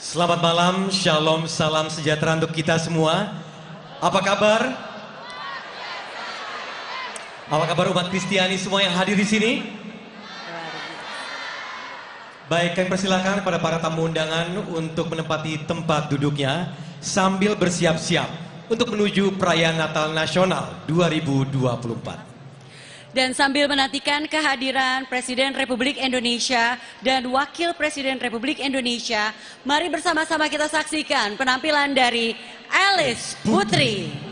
Selamat malam, shalom, salam sejahtera untuk kita semua. Apa kabar? Apa kabar umat Kristiani semua yang hadir di sini? Baik, kami persilakan pada para tamu undangan untuk menempati tempat duduknya sambil bersiap-siap untuk menuju perayaan Natal Nasional 2024. Dan sambil menantikan kehadiran Presiden Republik Indonesia dan Wakil Presiden Republik Indonesia, mari bersama-sama kita saksikan penampilan dari Alice Putri.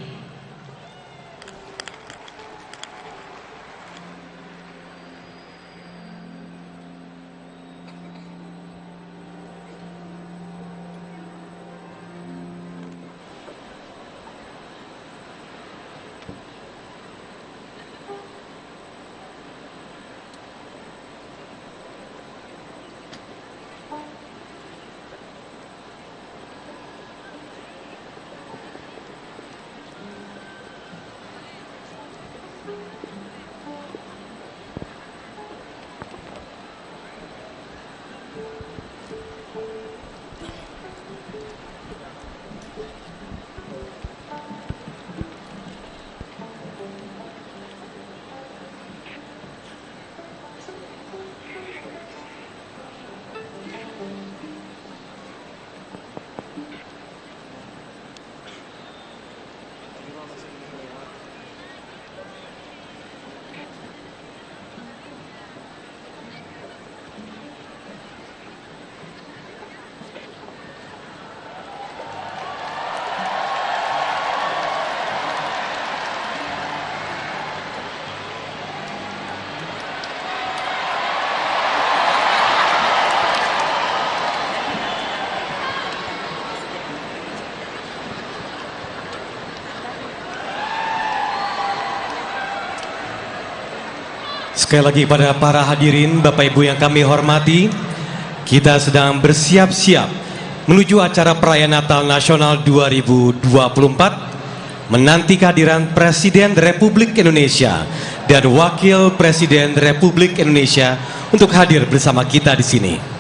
Sekali lagi pada para hadirin, Bapak Ibu yang kami hormati, kita sedang bersiap-siap menuju acara perayaan Natal Nasional 2024, menanti kehadiran Presiden Republik Indonesia dan Wakil Presiden Republik Indonesia untuk hadir bersama kita di sini.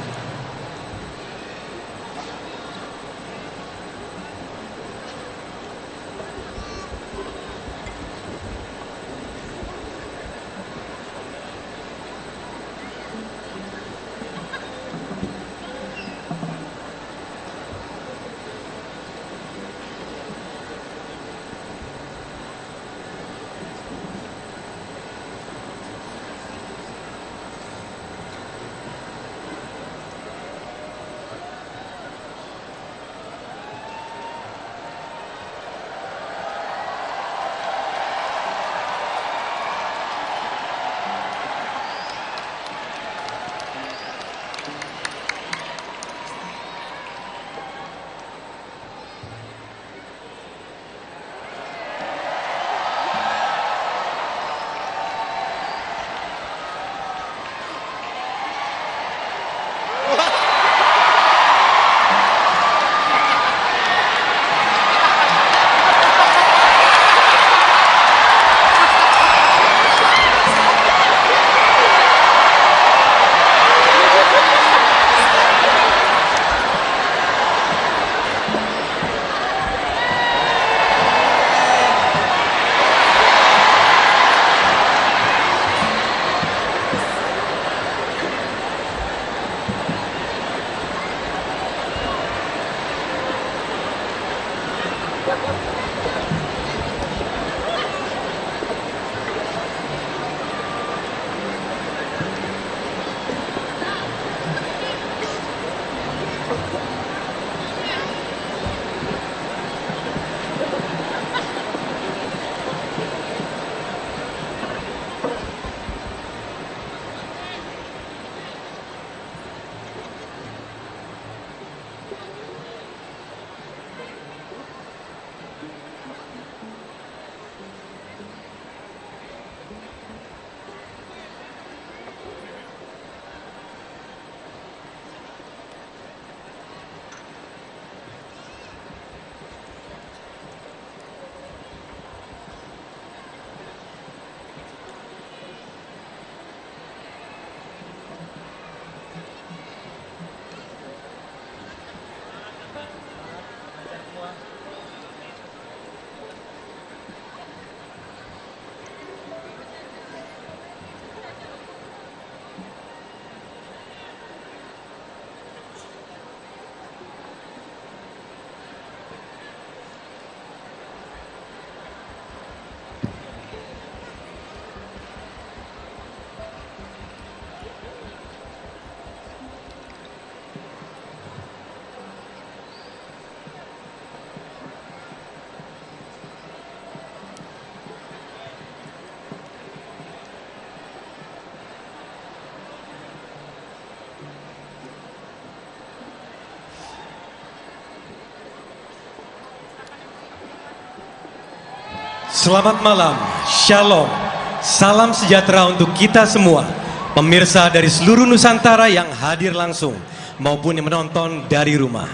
Selamat malam, Shalom, salam sejahtera untuk kita semua, pemirsa dari seluruh Nusantara yang hadir langsung maupun yang menonton dari rumah.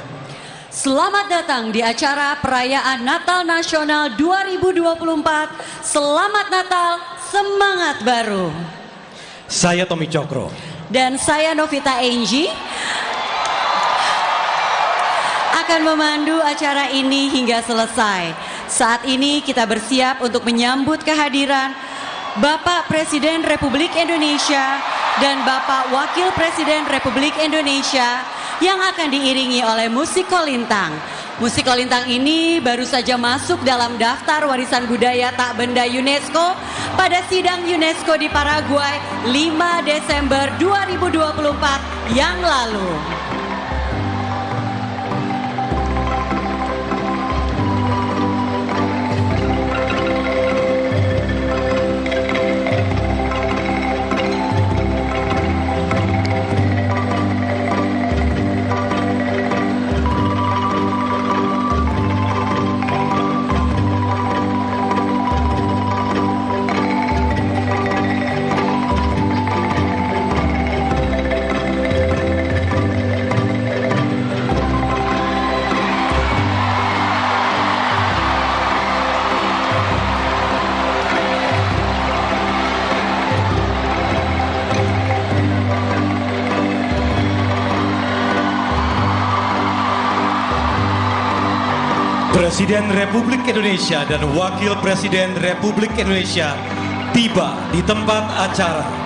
Selamat datang di acara perayaan Natal Nasional 2024. Selamat Natal, semangat baru. Saya Tommy Cokro. Dan saya Novita Enji akan memandu acara ini hingga selesai. Saat ini kita bersiap untuk menyambut kehadiran Bapak Presiden Republik Indonesia dan Bapak Wakil Presiden Republik Indonesia yang akan diiringi oleh musik kolintang. Musik kolintang ini baru saja masuk dalam daftar warisan budaya tak benda UNESCO pada sidang UNESCO di Paraguay 5 Desember 2024 yang lalu. Presiden Republik Indonesia dan Wakil Presiden Republik Indonesia tiba di tempat acara.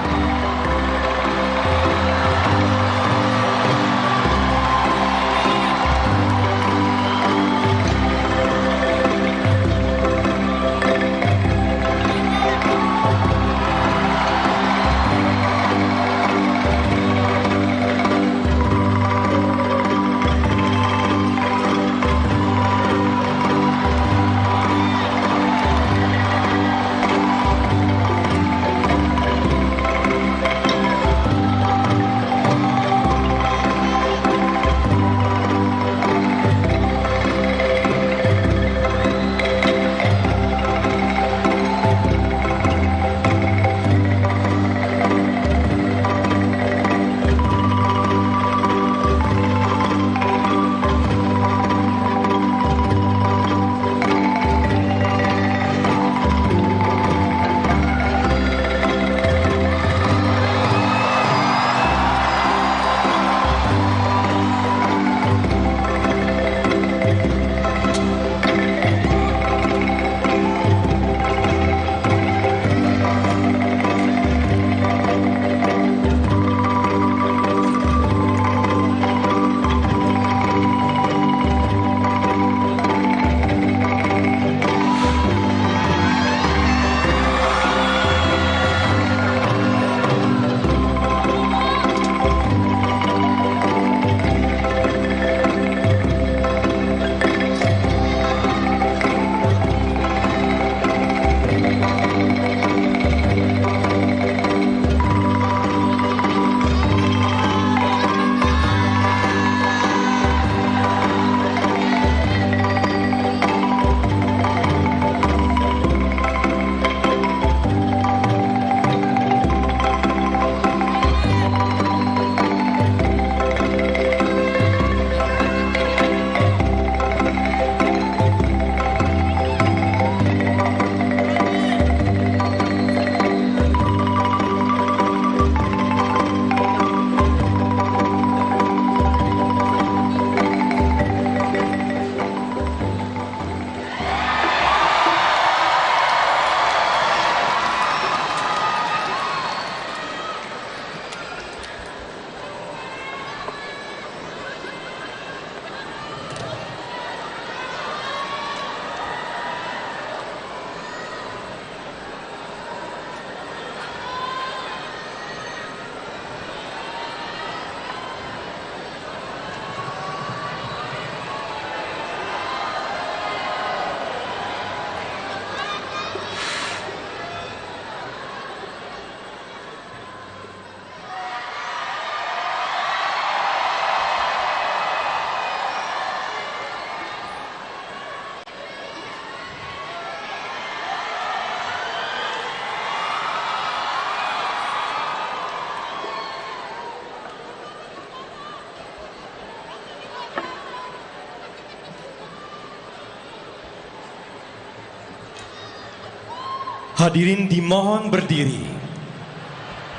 Hadirin dimohon berdiri,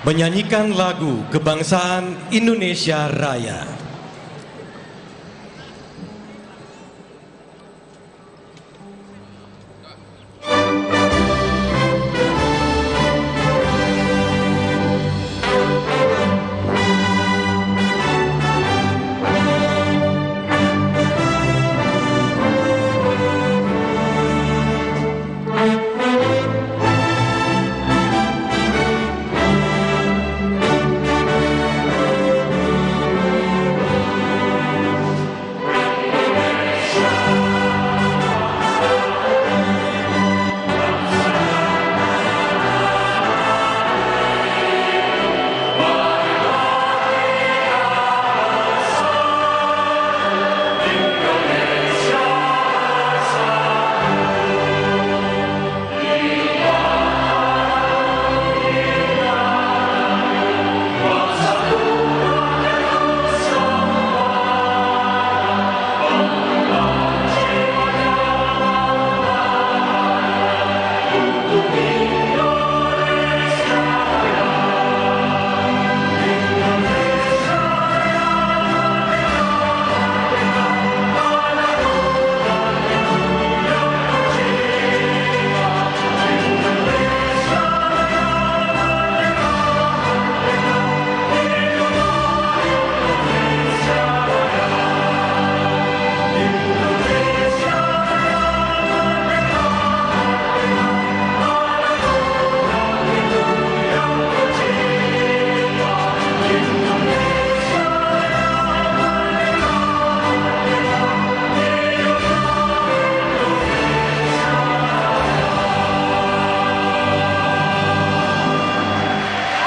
menyanyikan lagu kebangsaan Indonesia Raya.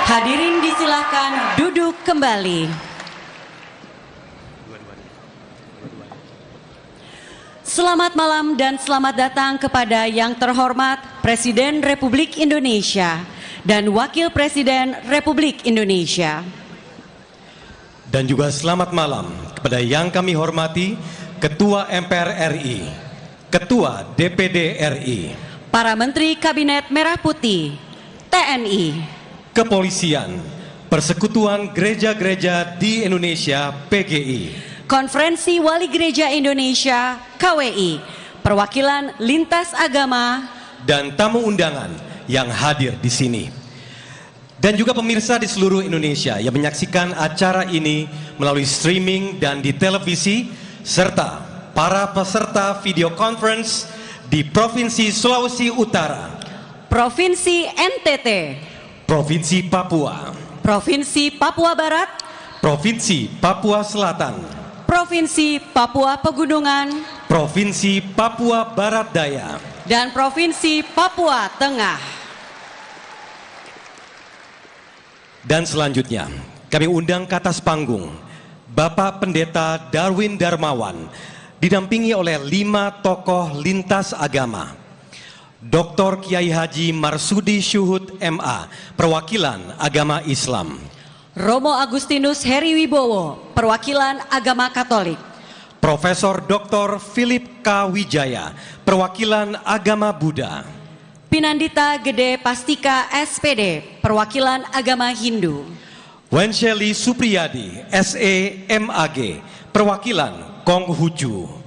Hadirin disilakan duduk kembali. Selamat malam dan selamat datang kepada yang terhormat Presiden Republik Indonesia dan Wakil Presiden Republik Indonesia. Dan juga selamat malam kepada yang kami hormati Ketua MPR RI, Ketua DPD RI, para Menteri Kabinet Merah Putih, TNI, Kepolisian, Persekutuan Gereja-Gereja di Indonesia PGI, Konferensi Wali Gereja Indonesia KWI, perwakilan lintas agama, dan tamu undangan yang hadir di sini. Dan juga pemirsa di seluruh Indonesia yang menyaksikan acara ini melalui streaming dan di televisi, serta para peserta video conference di Provinsi Sulawesi Utara, Provinsi NTT, Provinsi Papua, Provinsi Papua Barat, Provinsi Papua Selatan, Provinsi Papua Pegunungan, Provinsi Papua Barat Daya, dan Provinsi Papua Tengah. Dan selanjutnya kami undang ke atas panggung Bapak Pendeta Darwin Darmawan didampingi oleh 5 tokoh lintas agama. Dr. Kiai Haji Marsudi Syuhud MA, perwakilan agama Islam. Romo Agustinus Heri Wibowo, perwakilan agama Katolik. Profesor Dr. Philip K. Wijaya, perwakilan agama Buddha. Pinandita Gede Pastika SPD, perwakilan agama Hindu. Wensheli Supriyadi, SE MAG, perwakilan Konghucu.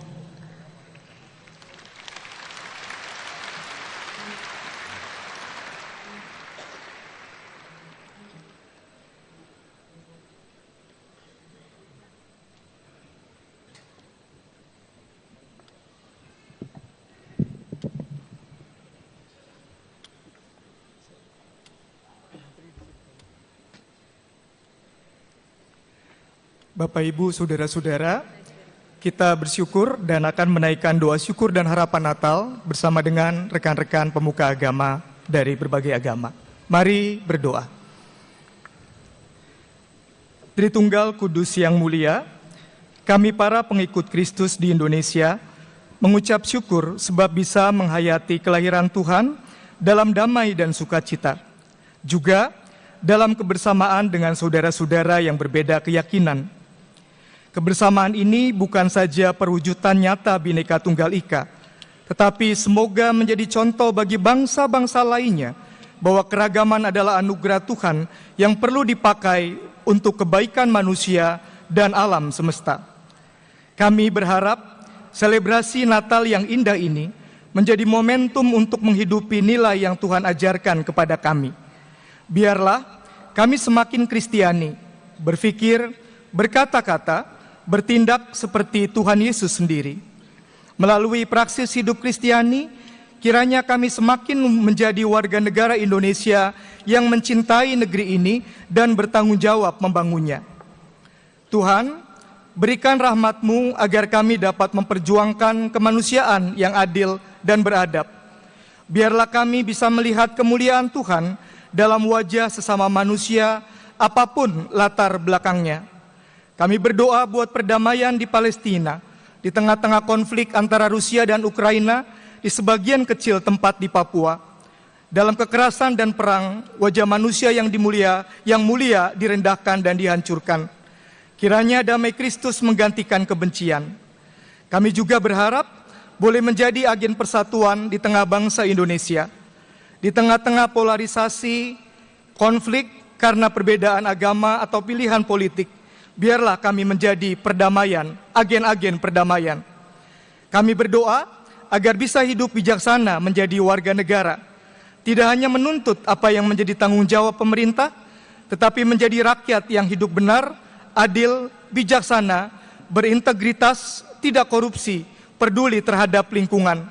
Bapak, Ibu, Saudara-saudara, kita bersyukur dan akan menaikkan doa syukur dan harapan Natal bersama dengan rekan-rekan pemuka agama dari berbagai agama. Mari berdoa. Tritunggal Kudus yang mulia, kami para pengikut Kristus di Indonesia mengucap syukur sebab bisa menghayati kelahiran Tuhan dalam damai dan sukacita. Juga dalam kebersamaan dengan saudara-saudara yang berbeda keyakinan. Kebersamaan ini bukan saja perwujudan nyata Bhinneka Tunggal Ika, tetapi semoga menjadi contoh bagi bangsa-bangsa lainnya bahwa keragaman adalah anugerah Tuhan yang perlu dipakai untuk kebaikan manusia dan alam semesta. Kami berharap selebrasi Natal yang indah ini menjadi momentum untuk menghidupi nilai yang Tuhan ajarkan kepada kami. Biarlah kami semakin Kristiani, berpikir, berkata-kata, bertindak seperti Tuhan Yesus sendiri. Melalui praksis hidup Kristiani, kiranya kami semakin menjadi warga negara Indonesia yang mencintai negeri ini dan bertanggung jawab membangunnya. Tuhan, berikan rahmat-Mu agar kami dapat memperjuangkan kemanusiaan yang adil dan beradab. Biarlah kami bisa melihat kemuliaan Tuhan dalam wajah sesama manusia, apapun latar belakangnya. Kami berdoa buat perdamaian di Palestina, di tengah-tengah konflik antara Rusia dan Ukraina, di sebagian kecil tempat di Papua. Dalam kekerasan dan perang, wajah manusia yang mulia direndahkan dan dihancurkan. Kiranya damai Kristus menggantikan kebencian. Kami juga berharap boleh menjadi agen persatuan di tengah bangsa Indonesia. Di tengah-tengah polarisasi, konflik karena perbedaan agama atau pilihan politik, biarlah kami menjadi perdamaian, agen-agen perdamaian. Kami berdoa agar bisa hidup bijaksana menjadi warga negara, tidak hanya menuntut apa yang menjadi tanggung jawab pemerintah, tetapi menjadi rakyat yang hidup benar, adil, bijaksana, berintegritas, tidak korupsi, peduli terhadap lingkungan.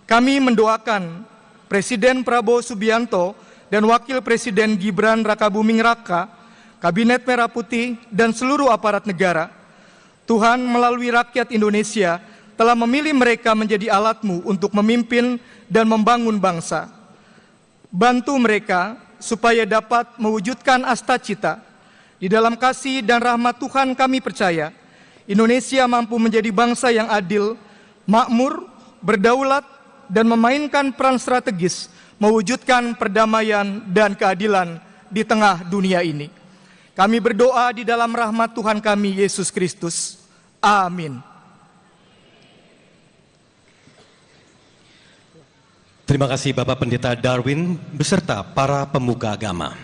Kami mendoakan Presiden Prabowo Subianto dan Wakil Presiden Gibran Rakabuming Raka, Kabinet Merah Putih, dan seluruh aparat negara. Tuhan melalui rakyat Indonesia telah memilih mereka menjadi alat-Mu untuk memimpin dan membangun bangsa. Bantu mereka supaya dapat mewujudkan asta-cita. Di dalam kasih dan rahmat Tuhan kami percaya, Indonesia mampu menjadi bangsa yang adil, makmur, berdaulat, dan memainkan peran strategis mewujudkan perdamaian dan keadilan di tengah dunia ini. Kami berdoa di dalam rahmat Tuhan kami, Yesus Kristus. Amin. Terima kasih Bapak Pendeta Darwin beserta para pemuka agama.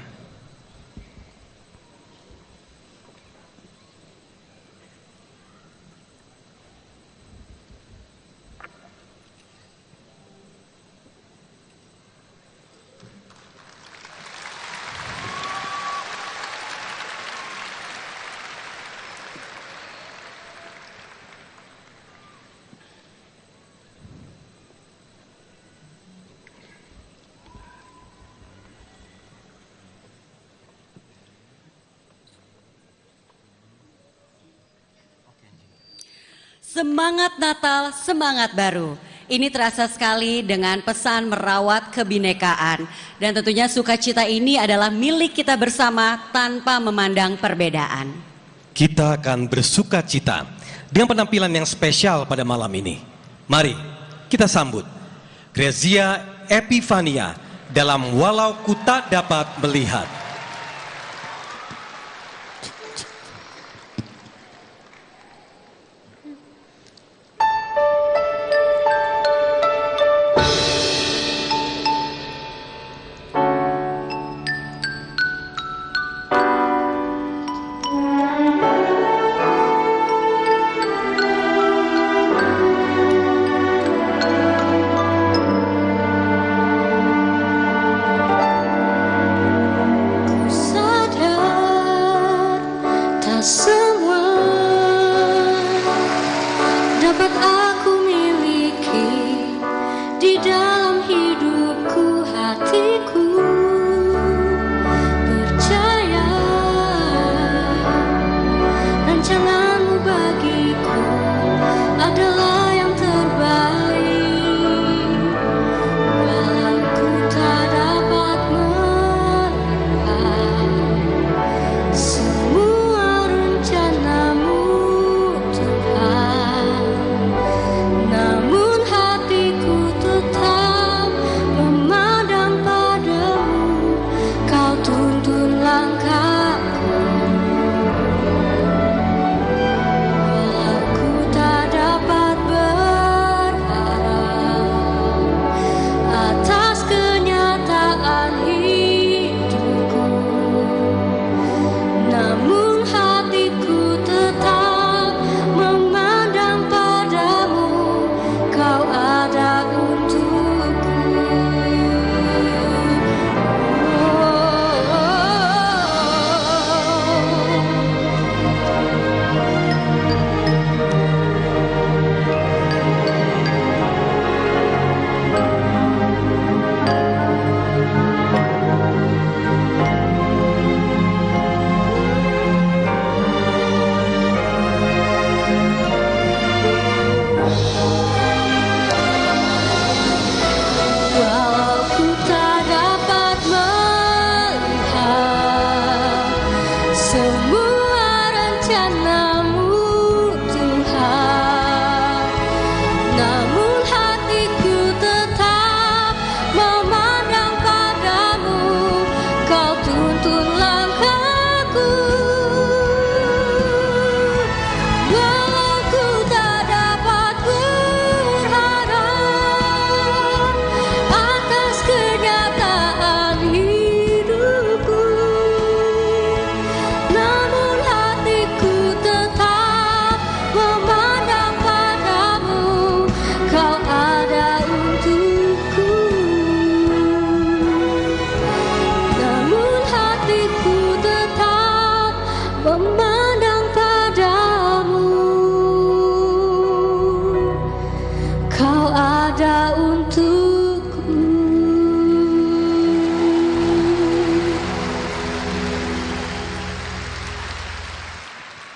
Semangat Natal, semangat baru. Ini terasa sekali dengan pesan merawat kebinekaan. Dan tentunya sukacita ini adalah milik kita bersama tanpa memandang perbedaan. Kita akan bersukacita dengan penampilan yang spesial pada malam ini. Mari kita sambut Grezia Epifania dalam Walau Ku Tak Dapat Melihat.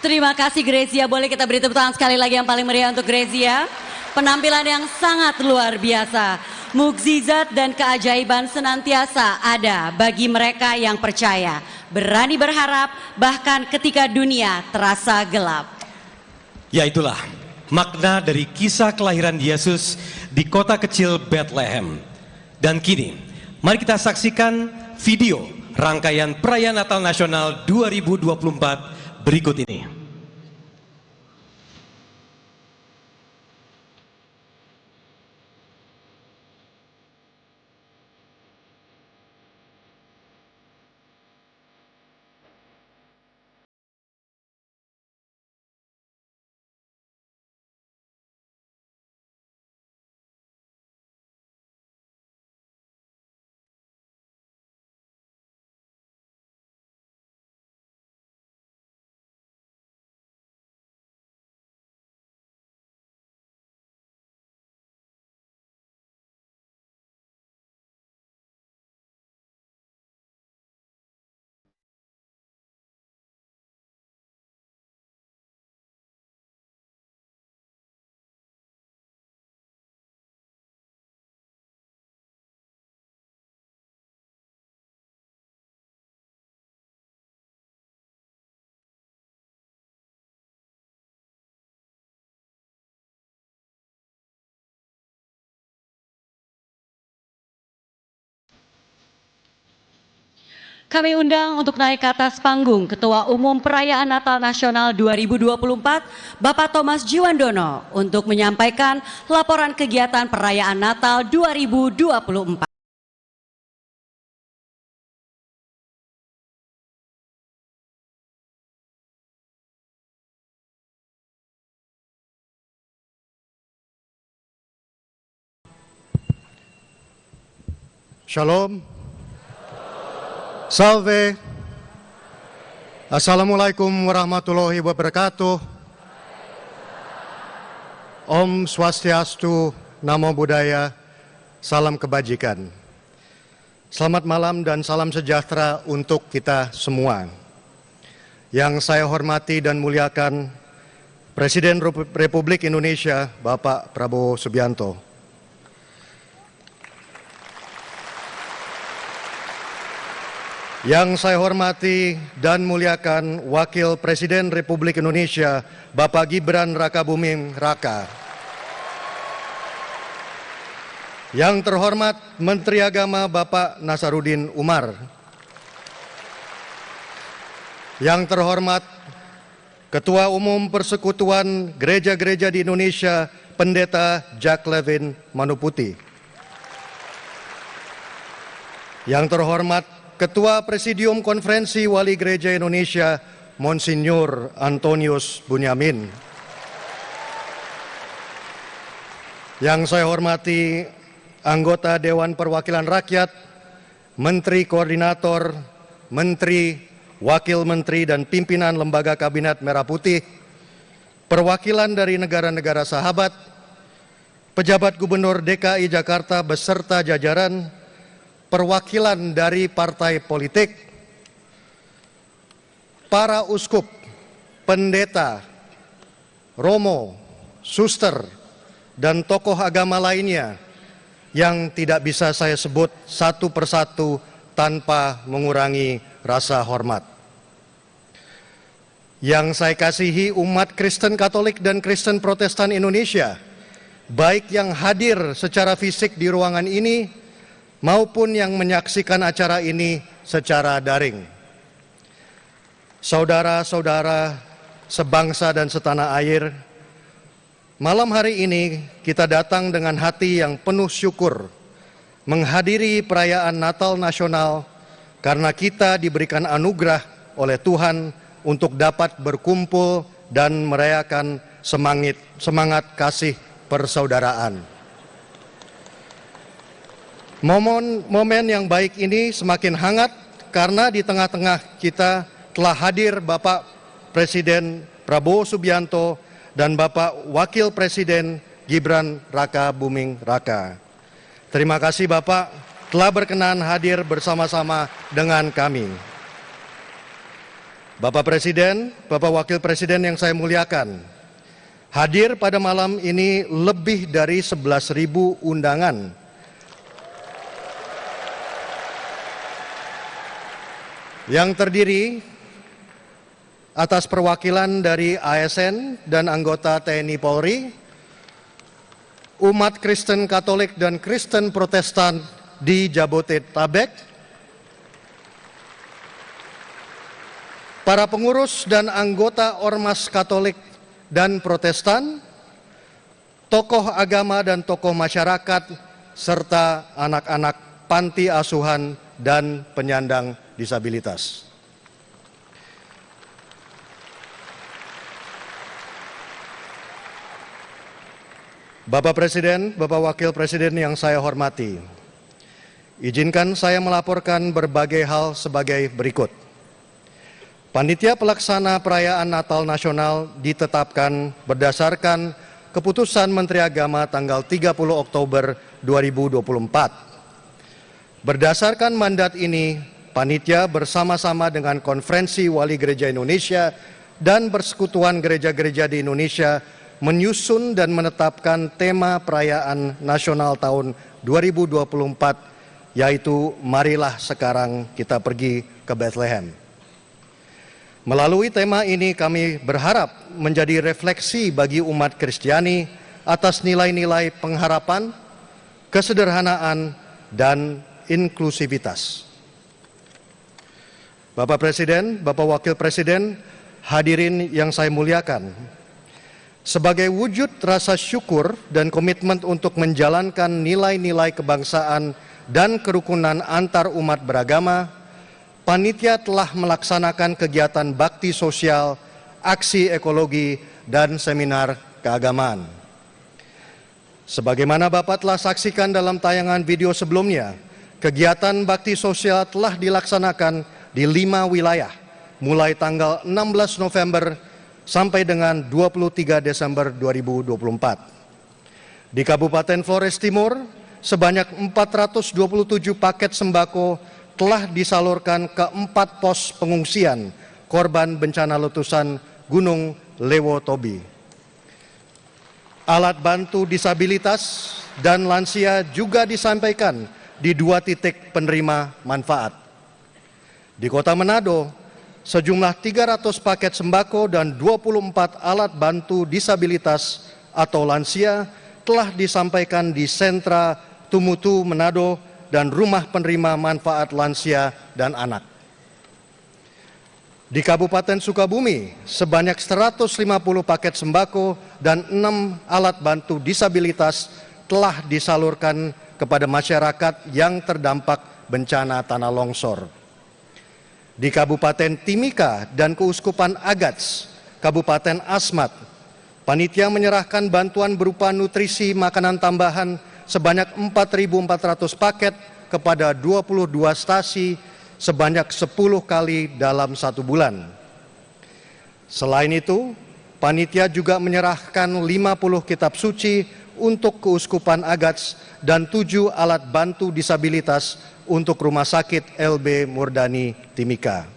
Terima kasih Grezia, boleh kita beri tepuk tangan sekali lagi yang paling meriah untuk Grezia. Penampilan yang sangat luar biasa. Mukjizat dan keajaiban senantiasa ada bagi mereka yang percaya. Berani berharap bahkan ketika dunia terasa gelap. Ya itulah makna dari kisah kelahiran Yesus di kota kecil Bethlehem. Dan kini mari kita saksikan video rangkaian perayaan Natal Nasional 2024 berikut ini. Kami undang untuk naik ke atas panggung Ketua Umum Perayaan Natal Nasional 2024, Bapak Thomas Jiwandono, untuk menyampaikan laporan kegiatan perayaan Natal 2024. Shalom. Salve. Assalamualaikum warahmatullahi wabarakatuh. Om Swastiastu, Namo Buddhaya, salam kebajikan. Selamat malam dan salam sejahtera untuk kita semua. Yang saya hormati dan muliakan Presiden Republik Indonesia, Bapak Prabowo Subianto. Yang saya hormati dan muliakan Wakil Presiden Republik Indonesia, Bapak Gibran Rakabuming Raka. Yang terhormat Menteri Agama Bapak Nasaruddin Umar. Yang terhormat Ketua Umum Persekutuan Gereja-Gereja di Indonesia, Pendeta Jack Levin Manuputi. Yang terhormat Ketua Presidium Konferensi Wali Gereja Indonesia, Monsinyur Antonius Bunyamin. Yang saya hormati anggota Dewan Perwakilan Rakyat, Menteri Koordinator, Menteri, Wakil Menteri dan pimpinan Lembaga Kabinet Merah Putih, perwakilan dari negara-negara sahabat, pejabat Gubernur DKI Jakarta beserta jajaran, perwakilan dari partai politik, para uskup, pendeta, romo, suster, dan tokoh agama lainnya yang tidak bisa saya sebut satu persatu tanpa mengurangi rasa hormat. Yang saya kasihi umat Kristen Katolik dan Kristen Protestan Indonesia, baik yang hadir secara fisik di ruangan ini maupun yang menyaksikan acara ini secara daring. Saudara-saudara sebangsa dan setanah air, malam hari ini kita datang dengan hati yang penuh syukur menghadiri perayaan Natal Nasional karena kita diberikan anugerah oleh Tuhan untuk dapat berkumpul dan merayakan semangat kasih persaudaraan. Momen yang baik ini semakin hangat karena di tengah-tengah kita telah hadir Bapak Presiden Prabowo Subianto dan Bapak Wakil Presiden Gibran Rakabuming Raka. Terima kasih Bapak telah berkenan hadir bersama-sama dengan kami. Bapak Presiden, Bapak Wakil Presiden yang saya muliakan, hadir pada malam ini lebih dari 11.000 undangan yang terdiri atas perwakilan dari ASN dan anggota TNI Polri, umat Kristen Katolik dan Kristen Protestan di Jabodetabek, para pengurus dan anggota Ormas Katolik dan Protestan, tokoh agama dan tokoh masyarakat, serta anak-anak panti asuhan dan penyandang disabilitas. Bapak Presiden, Bapak Wakil Presiden yang saya hormati, izinkan saya melaporkan berbagai hal sebagai berikut. Panitia Pelaksana Perayaan Natal Nasional ditetapkan berdasarkan Keputusan Menteri Agama tanggal 30 Oktober 2024. Berdasarkan mandat ini, panitia bersama-sama dengan Konferensi Wali Gereja Indonesia dan Persekutuan Gereja-Gereja di Indonesia menyusun dan menetapkan tema perayaan nasional tahun 2024, yaitu Marilah Sekarang Kita Pergi ke Bethlehem. Melalui tema ini kami berharap menjadi refleksi bagi umat Kristiani atas nilai-nilai pengharapan, kesederhanaan, dan inklusivitas. Bapak Presiden, Bapak Wakil Presiden, hadirin yang saya muliakan, sebagai wujud rasa syukur dan komitmen untuk menjalankan nilai-nilai kebangsaan dan kerukunan antar umat beragama, panitia telah melaksanakan kegiatan bakti sosial, aksi ekologi, dan seminar keagamaan. Sebagaimana Bapak telah saksikan dalam tayangan video sebelumnya, kegiatan bakti sosial telah dilaksanakan di 5 wilayah, mulai tanggal 16 November sampai dengan 23 Desember 2024. Di Kabupaten Flores Timur, sebanyak 427 paket sembako telah disalurkan ke 4 pos pengungsian korban bencana letusan Gunung Lewotobi. Alat bantu disabilitas dan lansia juga disampaikan di 2 titik penerima manfaat. Di Kota Manado, sejumlah 300 paket sembako dan 24 alat bantu disabilitas atau lansia telah disampaikan di sentra Tumutu Manado dan rumah penerima manfaat lansia dan anak. Di Kabupaten Sukabumi, sebanyak 150 paket sembako dan 6 alat bantu disabilitas telah disalurkan kepada masyarakat yang terdampak bencana tanah longsor. Di Kabupaten Timika dan Keuskupan Agats, Kabupaten Asmat, panitia menyerahkan bantuan berupa nutrisi makanan tambahan sebanyak 4.400 paket kepada 22 stasi sebanyak 10 kali dalam 1 bulan. Selain itu, panitia juga menyerahkan 50 kitab suci untuk Keuskupan Agats dan 7 alat bantu disabilitas untuk Rumah Sakit LB Murdani Timika.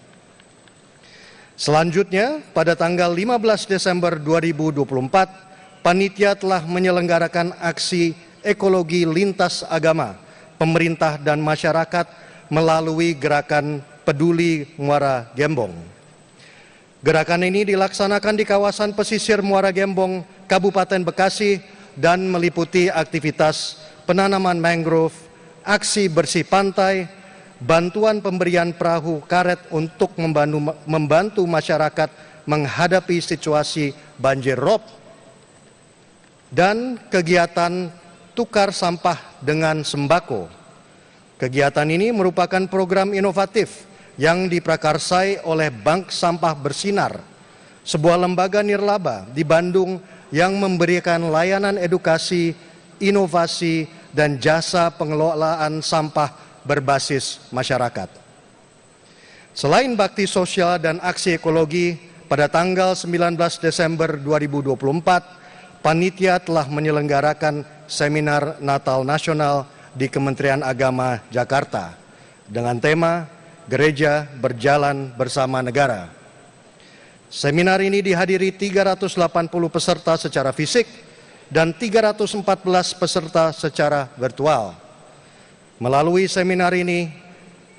Selanjutnya, pada tanggal 15 Desember 2024, panitia telah menyelenggarakan aksi ekologi lintas agama, pemerintah dan masyarakat melalui gerakan Peduli Muara Gembong. Gerakan ini dilaksanakan di kawasan pesisir Muara Gembong, Kabupaten Bekasi, dan meliputi aktivitas penanaman mangrove, aksi bersih pantai, bantuan pemberian perahu karet untuk membantu masyarakat menghadapi situasi banjir rob, dan kegiatan tukar sampah dengan sembako. Kegiatan ini merupakan program inovatif yang diprakarsai oleh Bank Sampah Bersinar, sebuah lembaga nirlaba di Bandung yang memberikan layanan edukasi, inovasi, dan jasa pengelolaan sampah berbasis masyarakat. Selain bakti sosial dan aksi ekologi, pada tanggal 19 Desember 2024, panitia telah menyelenggarakan seminar Natal Nasional di Kementerian Agama Jakarta dengan tema Gereja Berjalan Bersama Negara. Seminar ini dihadiri 380 peserta secara fisik dan 314 peserta secara virtual. Melalui seminar ini,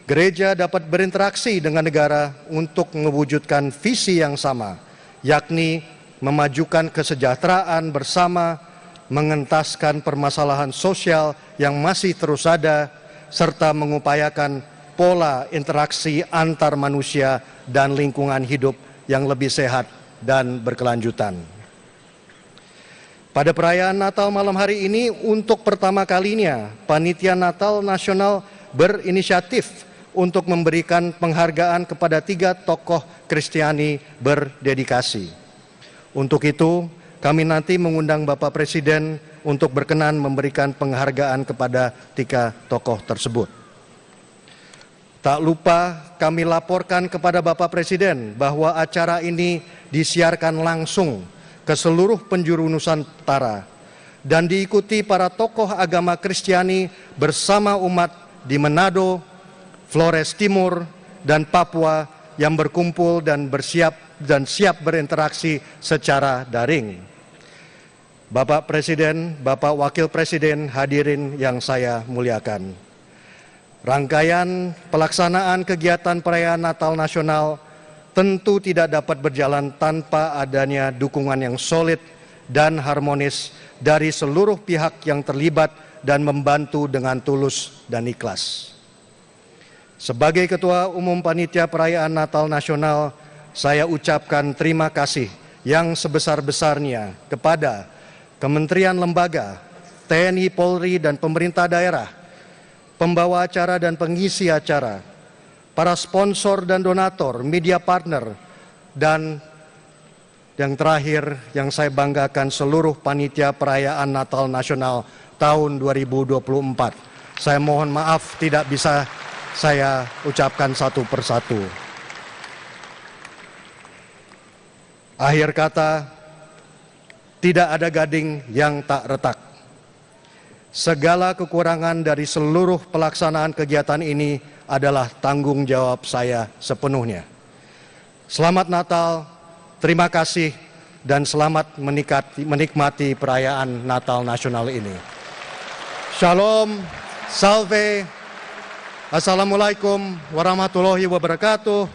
gereja dapat berinteraksi dengan negara untuk mewujudkan visi yang sama, yakni memajukan kesejahteraan bersama, mengentaskan permasalahan sosial yang masih terus ada, serta mengupayakan pola interaksi antar manusia dan lingkungan hidup yang lebih sehat dan berkelanjutan. Pada perayaan Natal malam hari ini, untuk pertama kalinya, Panitia Natal Nasional berinisiatif untuk memberikan penghargaan kepada 3 tokoh Kristiani berdedikasi. Untuk itu, kami nanti mengundang Bapak Presiden untuk berkenan memberikan penghargaan kepada 3 tokoh tersebut. Tak lupa kami laporkan kepada Bapak Presiden bahwa acara ini disiarkan langsung ke seluruh penjuru Nusantara dan diikuti para tokoh agama Kristiani bersama umat di Manado, Flores Timur, dan Papua yang berkumpul dan siap berinteraksi secara daring. Bapak Presiden, Bapak Wakil Presiden, hadirin yang saya muliakan. Rangkaian pelaksanaan kegiatan perayaan Natal Nasional tentu tidak dapat berjalan tanpa adanya dukungan yang solid dan harmonis dari seluruh pihak yang terlibat dan membantu dengan tulus dan ikhlas. Sebagai Ketua Umum Panitia Perayaan Natal Nasional, saya ucapkan terima kasih yang sebesar-besarnya kepada Kementerian Lembaga, TNI, Polri, dan pemerintah daerah, pembawa acara dan pengisi acara, para sponsor dan donatur, media partner, dan yang terakhir yang saya banggakan seluruh panitia perayaan Natal Nasional tahun 2024. Saya mohon maaf tidak bisa saya ucapkan satu persatu. Akhir kata, tidak ada gading yang tak retak. Segala kekurangan dari seluruh pelaksanaan kegiatan ini adalah tanggung jawab saya sepenuhnya. Selamat Natal, terima kasih, dan selamat menikmati perayaan Natal Nasional ini. Shalom, salve, assalamualaikum warahmatullahi wabarakatuh,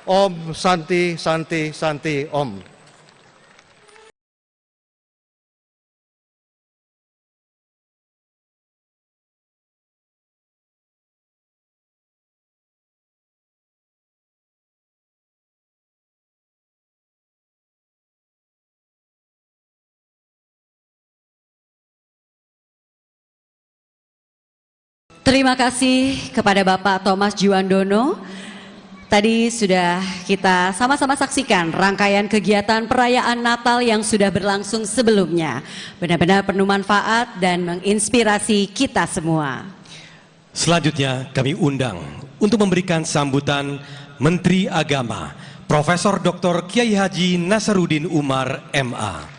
Om Santi Santi Santi Om. Terima kasih kepada Bapak Thomas Juwandono. Tadi sudah kita sama-sama saksikan rangkaian kegiatan perayaan Natal yang sudah berlangsung sebelumnya. Benar-benar penuh manfaat dan menginspirasi kita semua. Selanjutnya kami undang untuk memberikan sambutan Menteri Agama, Profesor Dr. Kiai Haji Nasaruddin Umar, MA.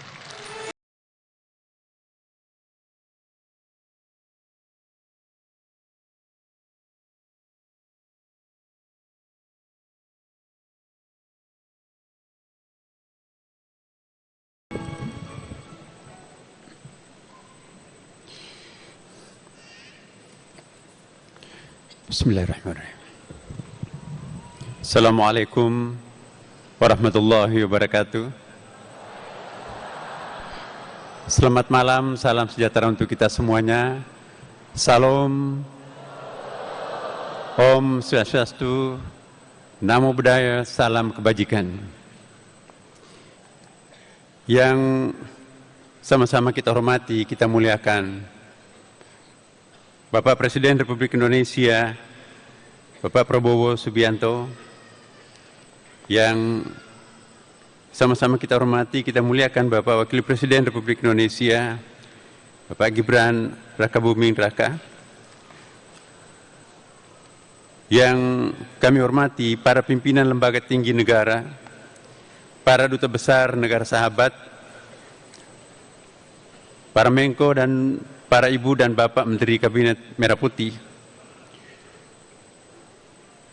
Bismillahirrahmanirrahim. Assalamualaikum warahmatullahi wabarakatuh. Selamat malam, salam sejahtera untuk kita semuanya. Salam, Om Swastiastu, Namo Buddhaya, salam kebajikan. Yang sama-sama kita hormati, kita muliakan Bapak Presiden Republik Indonesia, Bapak Prabowo Subianto, yang sama-sama kita hormati, kita muliakan Bapak Wakil Presiden Republik Indonesia, Bapak Gibran Rakabuming Raka, yang kami hormati para pimpinan lembaga tinggi negara, para duta besar negara sahabat, para Menko dan para Ibu dan Bapak Menteri Kabinet Merah Putih,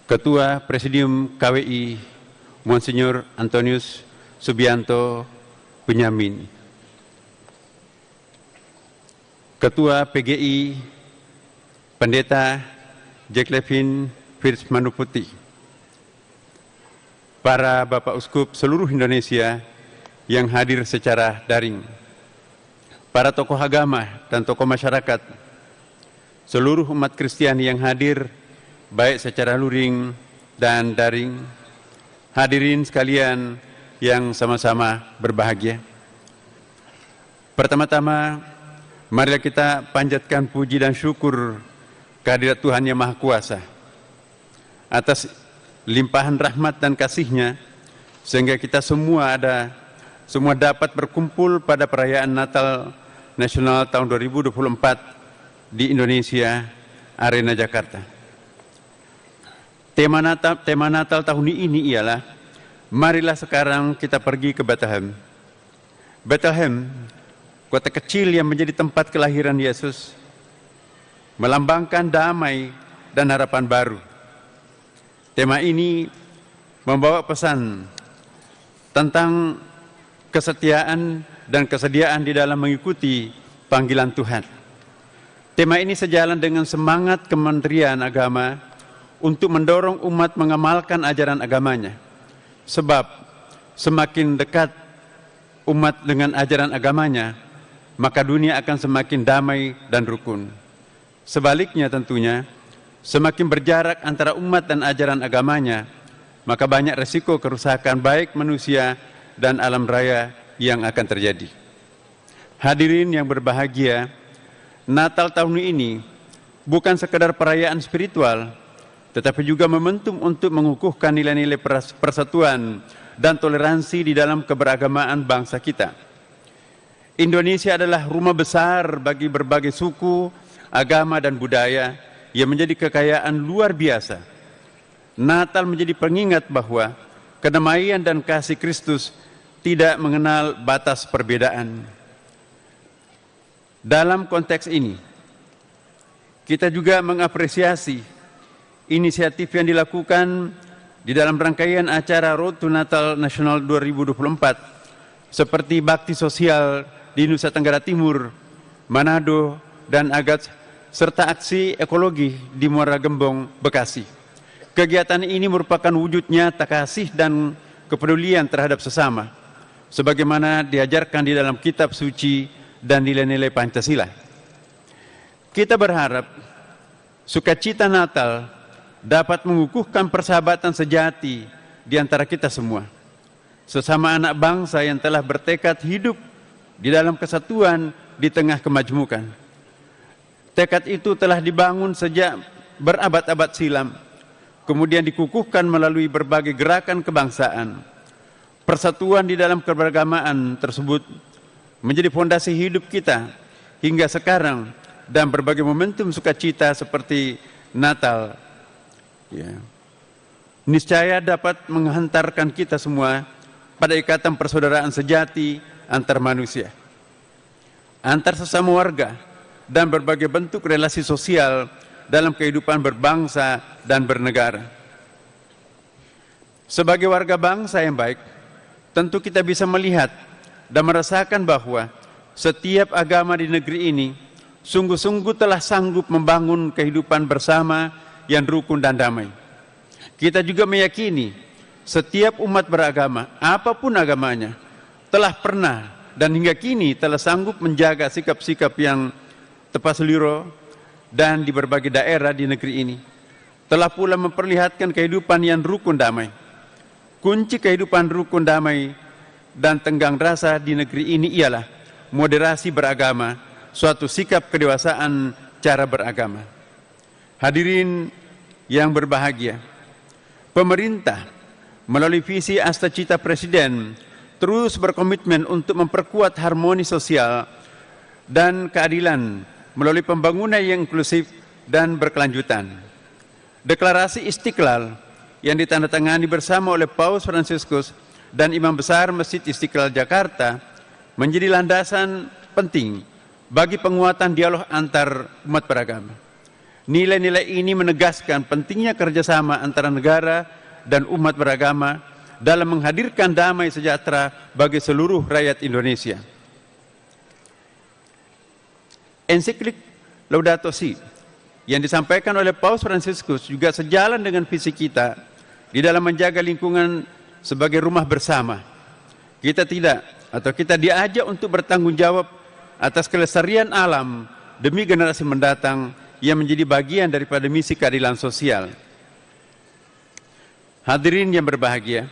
Ketua Presidium KWI Monsinyur Antonius Subianto Benyamin. Ketua PGI Pendeta Jack Levin First Manuputi. Para Bapak Uskup seluruh Indonesia yang hadir secara daring. Para tokoh agama dan tokoh masyarakat, seluruh umat Kristiani yang hadir baik secara luring dan daring, hadirin sekalian yang sama-sama berbahagia. Pertama-tama, marilah kita panjatkan puji dan syukur kehadirat Tuhan Yang Maha Kuasa atas limpahan rahmat dan kasih-Nya, sehingga kita semua dapat berkumpul pada perayaan Natal Nasional tahun 2024 di Indonesia, Arena Jakarta. Tema Natal tahun ini ialah, marilah sekarang kita pergi ke Bethlehem. Bethlehem, kota kecil yang menjadi tempat kelahiran Yesus, melambangkan damai dan harapan baru. Tema ini membawa pesan tentang kesetiaan dan kesediaan di dalam mengikuti panggilan Tuhan. Tema ini sejalan dengan semangat Kementerian Agama untuk mendorong umat mengamalkan ajaran agamanya. Sebab semakin dekat umat dengan ajaran agamanya, maka dunia akan semakin damai dan rukun. Sebaliknya tentunya, semakin berjarak antara umat dan ajaran agamanya, maka banyak resiko kerusakan baik manusia dan alam raya yang akan terjadi. Hadirin yang berbahagia, Natal tahun ini bukan sekedar perayaan spiritual, tetapi juga momentum untuk mengukuhkan nilai-nilai persatuan dan toleransi di dalam keberagamaan bangsa kita. Indonesia adalah rumah besar bagi berbagai suku, agama, dan budaya yang menjadi kekayaan luar biasa. Natal menjadi pengingat bahwa kedamaian dan kasih Kristus tidak mengenal batas perbedaan. Dalam konteks ini, kita juga mengapresiasi inisiatif yang dilakukan di dalam rangkaian acara Road to Natal Nasional 2024 seperti bakti sosial di Nusa Tenggara Timur, Manado, dan Agats, serta aksi ekologi di Muara Gembong, Bekasi. Kegiatan ini merupakan wujud nyata kasih dan kepedulian terhadap sesama, sebagaimana diajarkan di dalam kitab suci dan nilai-nilai Pancasila. Kita berharap sukacita Natal dapat mengukuhkan persahabatan sejati di antara kita semua, sesama anak bangsa yang telah bertekad hidup di dalam kesatuan di tengah kemajmukan. Tekad itu telah dibangun sejak berabad-abad silam, kemudian dikukuhkan melalui berbagai gerakan kebangsaan. Persatuan di dalam keberagamaan tersebut menjadi fondasi hidup kita hingga sekarang, dan berbagai momentum sukacita seperti Natal niscaya dapat menghantarkan kita semua pada ikatan persaudaraan sejati antar manusia, antar sesama warga, dan berbagai bentuk relasi sosial dalam kehidupan berbangsa dan bernegara. Sebagai warga bangsa yang baik, tentu kita bisa melihat dan merasakan bahwa setiap agama di negeri ini sungguh-sungguh telah sanggup membangun kehidupan bersama yang rukun dan damai. Kita juga meyakini setiap umat beragama, apapun agamanya, telah pernah dan hingga kini telah sanggup menjaga sikap-sikap yang tepat seliro dan di berbagai daerah di negeri ini. Telah pula memperlihatkan kehidupan yang rukun damai. Kunci kehidupan rukun damai dan tenggang rasa di negeri ini ialah moderasi beragama, suatu sikap kedewasaan cara beragama. Hadirin yang berbahagia, pemerintah melalui visi Astacita Presiden terus berkomitmen untuk memperkuat harmoni sosial dan keadilan melalui pembangunan yang inklusif dan berkelanjutan. Deklarasi Istiqlal yang ditandatangani bersama oleh Paus Fransiskus dan Imam Besar Masjid Istiqlal Jakarta menjadi landasan penting bagi penguatan dialog antar umat beragama. Nilai-nilai ini menegaskan pentingnya kerjasama antara negara dan umat beragama dalam menghadirkan damai sejahtera bagi seluruh rakyat Indonesia. Ensiklik Laudato Si yang disampaikan oleh Paus Fransiskus juga sejalan dengan visi kita di dalam menjaga lingkungan sebagai rumah bersama. Kita diajak untuk bertanggung jawab atas kelestarian alam demi generasi mendatang yang menjadi bagian daripada misi keadilan sosial. Hadirin yang berbahagia,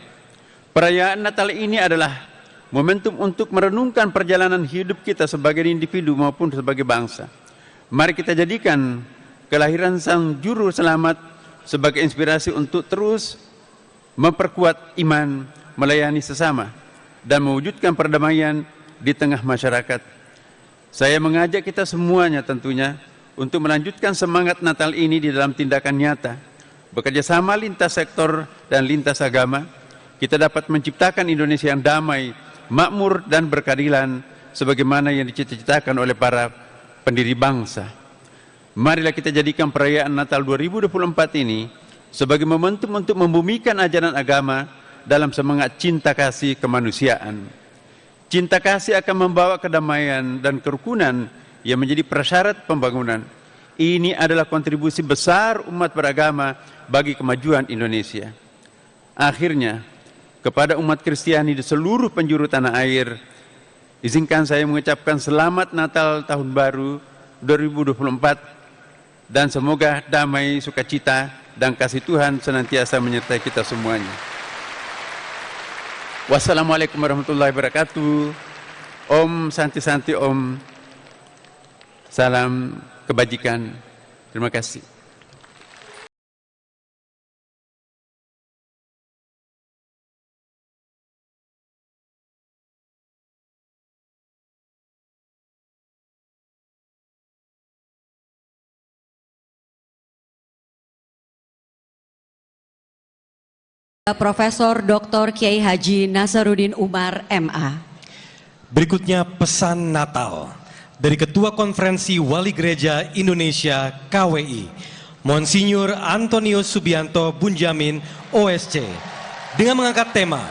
perayaan Natal ini adalah momentum untuk merenungkan perjalanan hidup kita sebagai individu maupun sebagai bangsa. Mari kita jadikan kelahiran Sang Juru Selamat sebagai inspirasi untuk terus memperkuat iman, melayani sesama, dan mewujudkan perdamaian di tengah masyarakat. Saya mengajak kita semuanya tentunya untuk melanjutkan semangat Natal ini di dalam tindakan nyata. Bekerja sama lintas sektor dan lintas agama, kita dapat menciptakan Indonesia yang damai, makmur, dan berkeadilan sebagaimana yang dicita-citakan oleh para pendiri bangsa. Marilah kita jadikan perayaan Natal 2024 ini sebagai momentum untuk membumikan ajaran agama dalam semangat cinta kasih kemanusiaan. Cinta kasih akan membawa kedamaian dan kerukunan yang menjadi prasyarat pembangunan. Ini adalah kontribusi besar umat beragama bagi kemajuan Indonesia. Akhirnya, kepada umat Kristiani di seluruh penjuru tanah air, izinkan saya mengucapkan selamat Natal Tahun Baru 2024 dan semoga damai, sukacita, dan kasih Tuhan senantiasa menyertai kita semuanya. Wassalamualaikum warahmatullahi wabarakatuh. Om Santi Santi Om. Salam kebajikan. Terima kasih. Profesor Dr. Kiai Haji Nasaruddin Umar, MA. Berikutnya pesan Natal dari Ketua Konferensi Wali Gereja Indonesia KWI, Monsinyur Antonius Subianto Bunjamin, OSC, dengan mengangkat tema,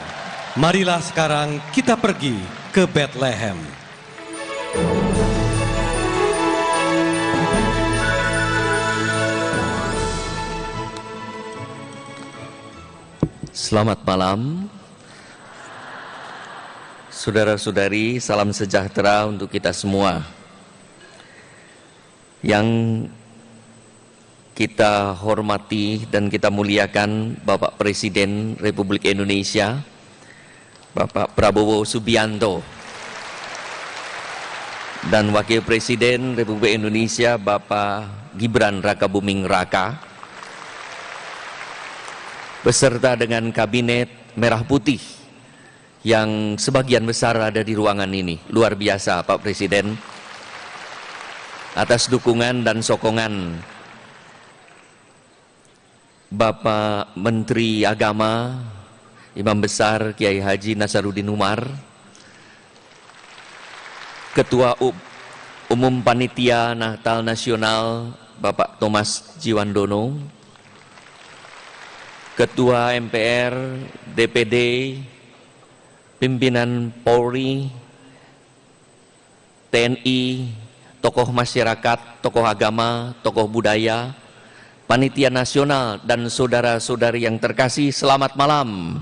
marilah sekarang kita pergi ke Bethlehem. Selamat malam, saudara-saudari, salam sejahtera untuk kita semua. Yang kita hormati dan kita muliakan Bapak Presiden Republik Indonesia, Bapak Prabowo Subianto, dan Wakil Presiden Republik Indonesia Bapak Gibran Rakabuming Raka, beserta dengan Kabinet Merah Putih yang sebagian besar ada di ruangan ini. Luar biasa Pak Presiden atas dukungan dan sokongan Bapak Menteri Agama Imam Besar Kiai Haji Nasaruddin Umar, Ketua Umum Panitia Natal Nasional Bapak Thomas Jiwandono, Ketua MPR, DPD, pimpinan Polri, TNI, tokoh masyarakat, tokoh agama, tokoh budaya, panitia nasional, dan saudara-saudari yang terkasih, selamat malam.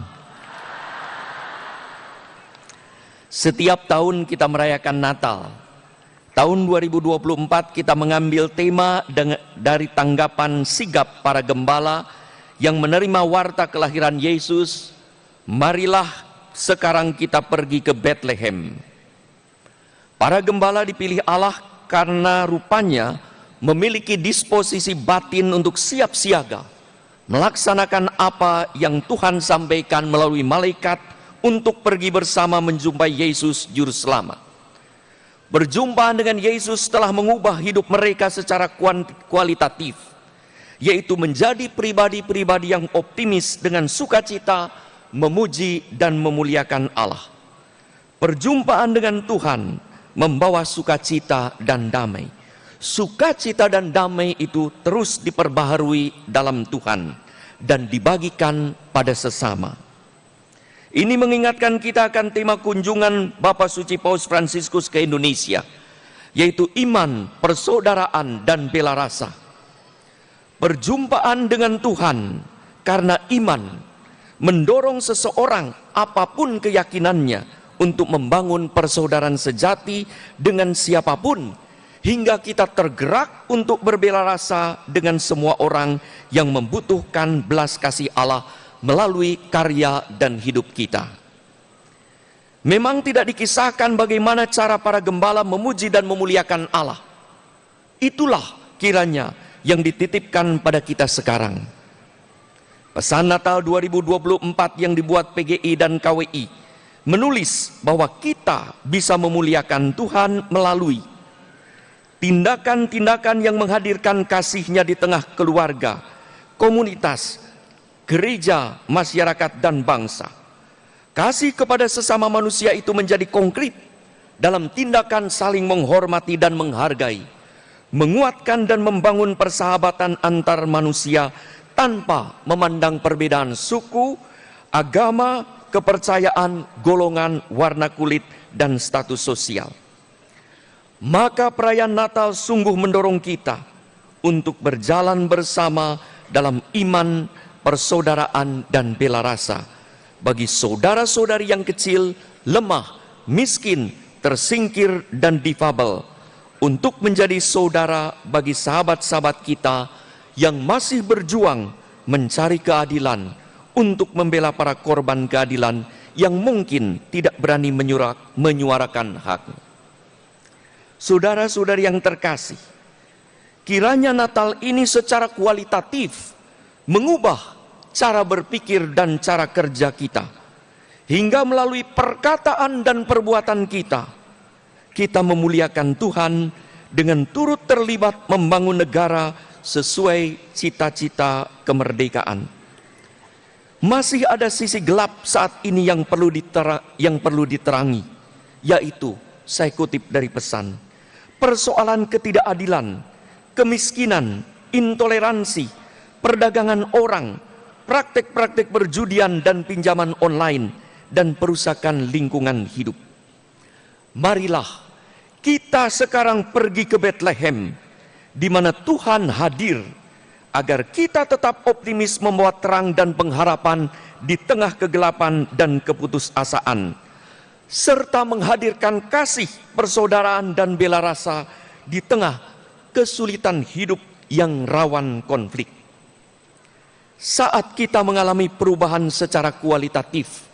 Setiap tahun kita merayakan Natal. Tahun 2024 kita mengambil tema dari tanggapan sigap para gembala yang menerima warta kelahiran Yesus, marilah sekarang kita pergi ke Bethlehem. Para gembala dipilih Allah karena rupanya memiliki disposisi batin untuk siap siaga, melaksanakan apa yang Tuhan sampaikan melalui malaikat untuk pergi bersama menjumpai Yesus Juru Selamat. Berjumpa dengan Yesus telah mengubah hidup mereka secara kualitatif, yaitu menjadi pribadi-pribadi yang optimis dengan sukacita, memuji dan memuliakan Allah. Perjumpaan dengan Tuhan membawa sukacita dan damai. Sukacita dan damai itu terus diperbaharui dalam Tuhan dan dibagikan pada sesama. Ini mengingatkan kita akan tema kunjungan Bapak Suci Paus Fransiskus ke Indonesia, yaitu iman, persaudaraan, dan bela rasa. Perjumpaan dengan Tuhan karena iman mendorong seseorang apapun keyakinannya untuk membangun persaudaraan sejati dengan siapapun, hingga kita tergerak untuk berbela rasa dengan semua orang yang membutuhkan belas kasih Allah melalui karya dan hidup kita. Memang tidak dikisahkan bagaimana cara para gembala memuji dan memuliakan Allah. Itulah kiranya yang dititipkan pada kita sekarang. Pesan Natal 2024 yang dibuat PGI dan KWI menulis bahwa kita bisa memuliakan Tuhan melalui tindakan-tindakan yang menghadirkan kasih-Nya di tengah keluarga, komunitas, gereja, masyarakat, dan bangsa. Kasih kepada sesama manusia itu menjadi konkret dalam tindakan saling menghormati dan menghargai, menguatkan dan membangun persahabatan antar manusia tanpa memandang perbedaan suku, agama, kepercayaan, golongan, warna kulit, dan status sosial. Maka perayaan Natal sungguh mendorong kita untuk berjalan bersama dalam iman, persaudaraan, dan bela rasa bagi saudara-saudari yang kecil, lemah, miskin, tersingkir, dan difabel, untuk menjadi saudara bagi sahabat-sahabat kita yang masih berjuang mencari keadilan, untuk membela para korban keadilan yang mungkin tidak berani menyuarakan haknya. Saudara-saudari yang terkasih, kiranya Natal ini secara kualitatif mengubah cara berpikir dan cara kerja kita, hingga melalui perkataan dan perbuatan kita memuliakan Tuhan dengan turut terlibat membangun negara sesuai cita-cita kemerdekaan. Masih ada sisi gelap saat ini yang perlu diterangi, yaitu, saya kutip dari pesan, persoalan ketidakadilan, kemiskinan, intoleransi, perdagangan orang, praktek-praktek perjudian dan pinjaman online, dan perusakan lingkungan hidup. Marilah kita sekarang pergi ke Bethlehem, di mana Tuhan hadir, agar kita tetap optimis membawa terang dan pengharapan di tengah kegelapan dan keputusasaan, serta menghadirkan kasih, persaudaraan, dan bela rasa di tengah kesulitan hidup yang rawan konflik. Saat kita mengalami perubahan secara kualitatif,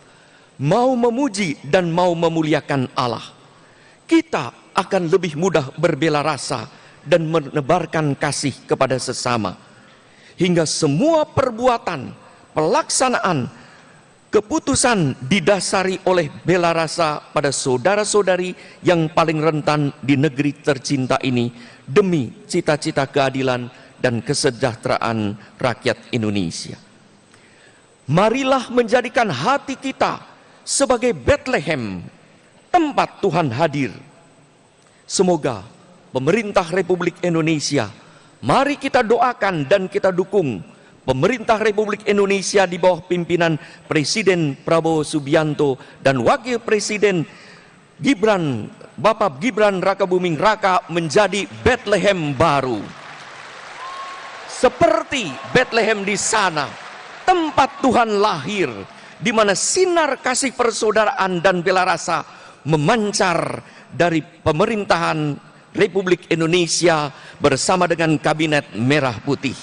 mau memuji dan mau memuliakan Allah, kita akan lebih mudah berbela rasa dan menebarkan kasih kepada sesama, hingga semua perbuatan, pelaksanaan, keputusan didasari oleh bela rasa pada saudara-saudari yang paling rentan di negeri tercinta ini, demi cita-cita keadilan dan kesejahteraan rakyat Indonesia. Marilah menjadikan hati kita sebagai Bethlehem, tempat Tuhan hadir. Semoga pemerintah Republik Indonesia, mari kita doakan dan kita dukung pemerintah Republik Indonesia di bawah pimpinan Presiden Prabowo Subianto dan Wakil Presiden Bapak Gibran Rakabuming Raka menjadi Bethlehem baru. Seperti Bethlehem di sana, tempat Tuhan lahir, di mana sinar kasih persaudaraan dan bela rasa memancar dari pemerintahan Republik Indonesia bersama dengan Kabinet Merah Putih,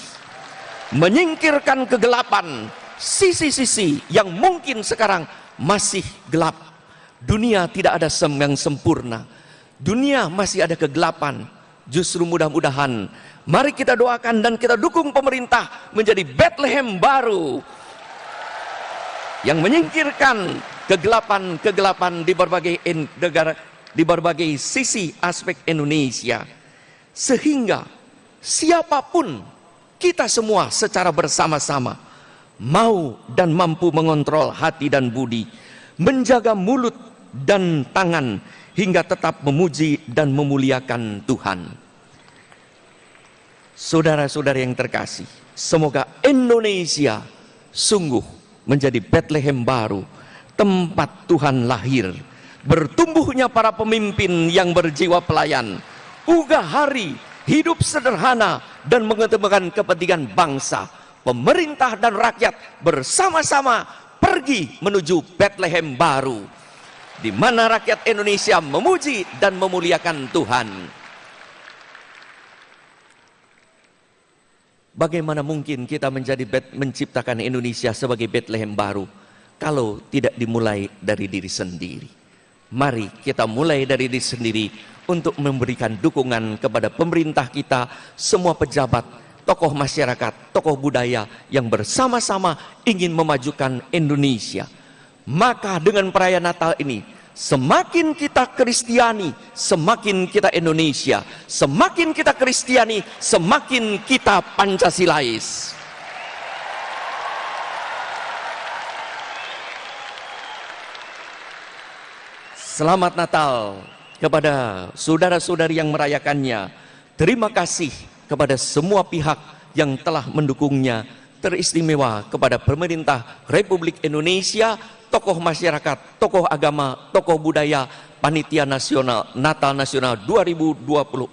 menyingkirkan kegelapan, sisi-sisi yang mungkin sekarang masih gelap. Dunia tidak ada yang sempurna, dunia masih ada kegelapan. Justru mudah-mudahan mari kita doakan dan kita dukung pemerintah menjadi Bethlehem baru yang menyingkirkan kegelapan-kegelapan di berbagai negara, di berbagai sisi aspek Indonesia, sehingga siapapun kita semua secara bersama-sama mau dan mampu mengontrol hati dan budi, menjaga mulut dan tangan, hingga tetap memuji dan memuliakan Tuhan. Saudara-saudara yang terkasih, semoga Indonesia sungguh menjadi Bethlehem baru, tempat Tuhan lahir. Bertumbuhnya para pemimpin yang berjiwa pelayan, ugah hari, hidup sederhana dan mengedepankan kepentingan bangsa. Pemerintah dan rakyat bersama-sama pergi menuju Bethlehem baru, di mana rakyat Indonesia memuji dan memuliakan Tuhan. Bagaimana mungkin kita menciptakan Indonesia sebagai Bethlehem baru kalau tidak dimulai dari diri sendiri? Mari kita mulai dari diri sendiri untuk memberikan dukungan kepada pemerintah kita, semua pejabat, tokoh masyarakat, tokoh budaya yang bersama-sama ingin memajukan Indonesia. Maka dengan perayaan Natal ini, semakin kita Kristiani, semakin kita Indonesia. Semakin kita Kristiani, semakin kita Pancasilais. Selamat Natal kepada saudara-saudari yang merayakannya. Terima kasih kepada semua pihak yang telah mendukungnya. Teristimewa kepada pemerintah Republik Indonesia, tokoh masyarakat, tokoh agama, tokoh budaya, Panitia Nasional Natal Nasional 2024.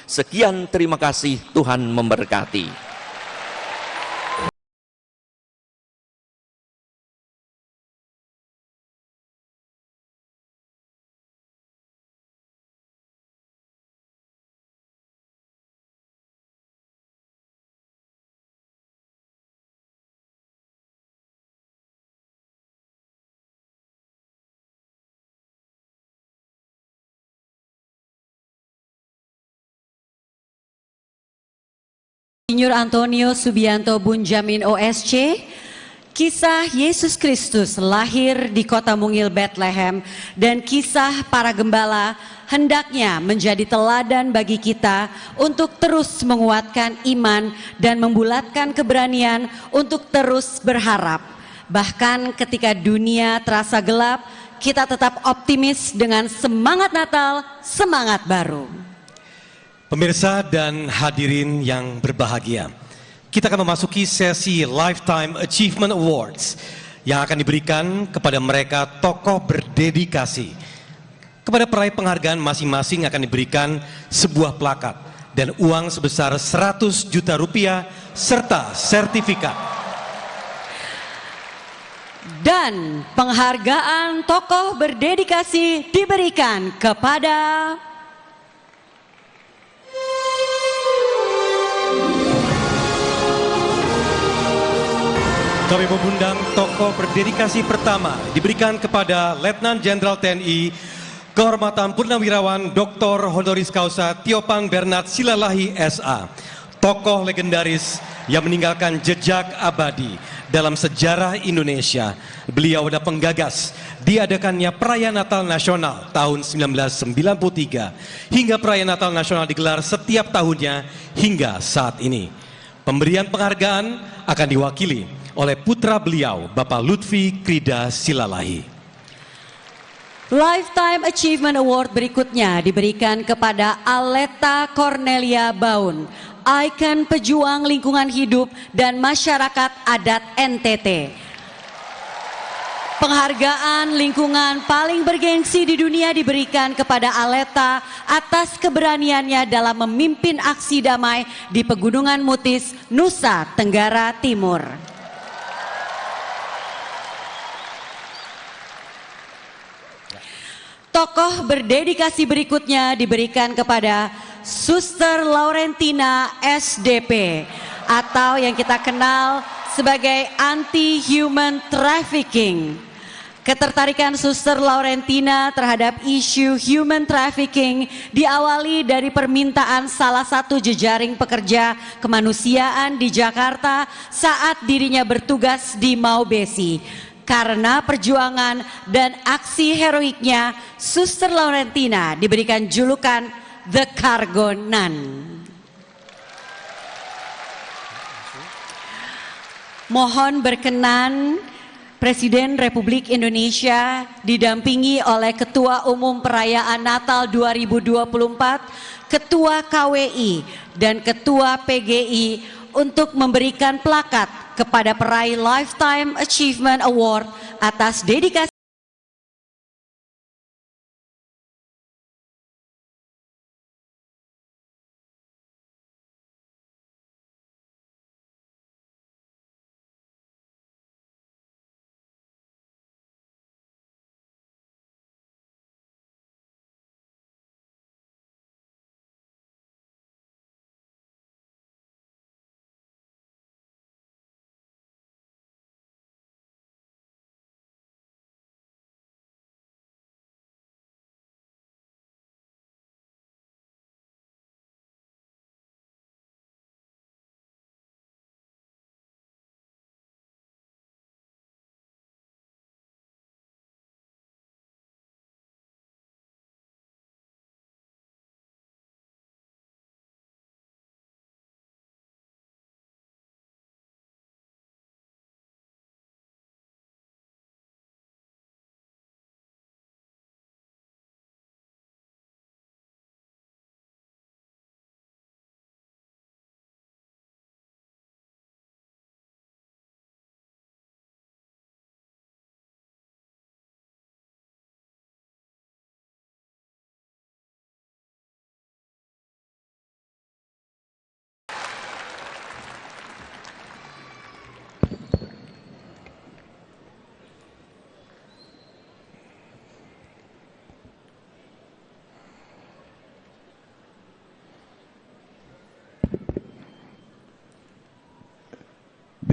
Sekian, terima kasih, Tuhan memberkati. Insinyur Antonio Subianto Bunjamin OSC, kisah Yesus Kristus lahir di kota mungil Bethlehem dan kisah para gembala hendaknya menjadi teladan bagi kita untuk terus menguatkan iman dan membulatkan keberanian untuk terus berharap. Bahkan ketika dunia terasa gelap, kita tetap optimis dengan semangat Natal, semangat baru. Pemirsa dan hadirin yang berbahagia, kita akan memasuki sesi Lifetime Achievement Awards yang akan diberikan kepada mereka tokoh berdedikasi. Kepada peraih penghargaan masing-masing akan diberikan sebuah plakat dan uang sebesar 100 juta rupiah serta sertifikat. Dan penghargaan tokoh berdedikasi diberikan kepada kami mengundang tokoh berdedikasi pertama diberikan kepada Letnan Jenderal TNI Kehormatan Purnawirawan Dr. Honoris Causa Tiopan Bernard Silalahi SA. Tokoh legendaris yang meninggalkan jejak abadi dalam sejarah Indonesia. Beliau adalah penggagas diadakannya Perayaan Natal Nasional tahun 1993 hingga Perayaan Natal Nasional digelar setiap tahunnya hingga saat ini. Pemberian penghargaan akan diwakili oleh putra beliau, Bapak Lutfi Krida Silalahi. Lifetime Achievement Award berikutnya diberikan kepada Aleta Cornelia Baun, ikon pejuang lingkungan hidup dan masyarakat adat NTT. Penghargaan lingkungan paling bergengsi di dunia diberikan kepada Aleta atas keberaniannya dalam memimpin aksi damai di Pegunungan Mutis, Nusa Tenggara Timur. Tokoh berdedikasi berikutnya diberikan kepada Suster Laurentina SDP atau yang kita kenal sebagai anti-human trafficking. Ketertarikan Suster Laurentina terhadap isu human trafficking diawali dari permintaan salah satu jejaring pekerja kemanusiaan di Jakarta saat dirinya bertugas di Maubesi. Karena perjuangan dan aksi heroiknya, Suster Laurentina diberikan julukan The Cargo Nun. Mohon berkenan Presiden Republik Indonesia didampingi oleh Ketua Umum Perayaan Natal 2024, Ketua KWI dan Ketua PGI untuk memberikan plakat kepada peraih Lifetime Achievement Award atas dedikasi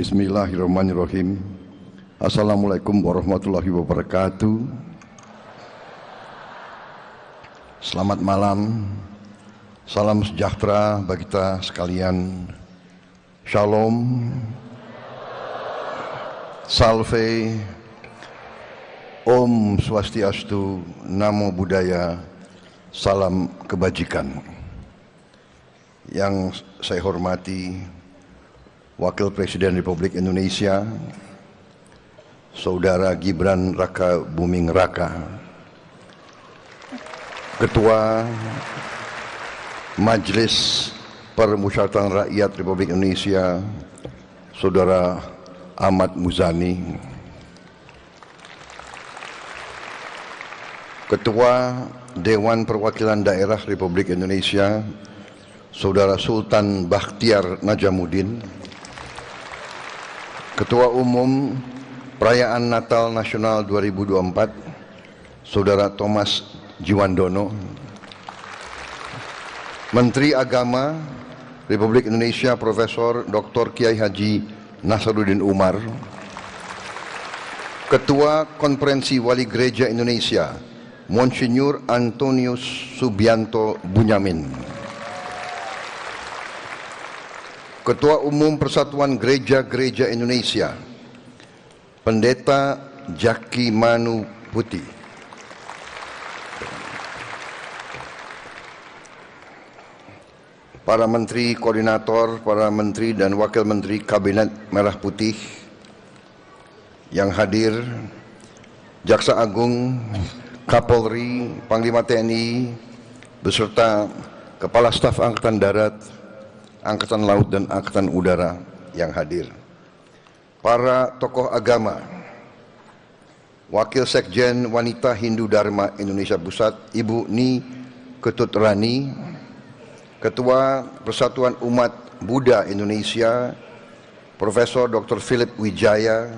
Bismillahirrahmanirrahim. Assalamualaikum warahmatullahi wabarakatuh. Selamat malam. Salam sejahtera bagi kita sekalian. Shalom. Salve. Om Swastiastu. Namo Buddhaya. Salam kebajikan. Yang saya hormati Wakil Presiden Republik Indonesia, Saudara Gibran Raka Buming Raka, Ketua Majelis Permusyawaratan Rakyat Republik Indonesia, Saudara Ahmad Muzani, Ketua Dewan Perwakilan Daerah Republik Indonesia, Saudara Sultan Bakhtiar Najamuddin, Ketua Umum Perayaan Natal Nasional 2024, Saudara Thomas Jiwandono, Menteri Agama Republik Indonesia Profesor Dr. Kiai Haji Nasaruddin Umar, Ketua Konferensi Wali Gereja Indonesia Monsinyur Antonius Subianto Bunyamin, Ketua Umum Persatuan Gereja-Gereja Indonesia, Pendeta Jaki Manu Putih, para Menteri Koordinator, para Menteri dan Wakil Menteri Kabinet Merah Putih yang hadir, Jaksa Agung, Kapolri, Panglima TNI, beserta Kepala Staf Angkatan Darat, Angkatan Laut dan Angkatan Udara yang hadir, para tokoh agama, Wakil Sekjen Wanita Hindu Dharma Indonesia Pusat, Ibu Ni Ketut Rani, Ketua Persatuan Umat Buddha Indonesia, Profesor Dr. Philip Wijaya,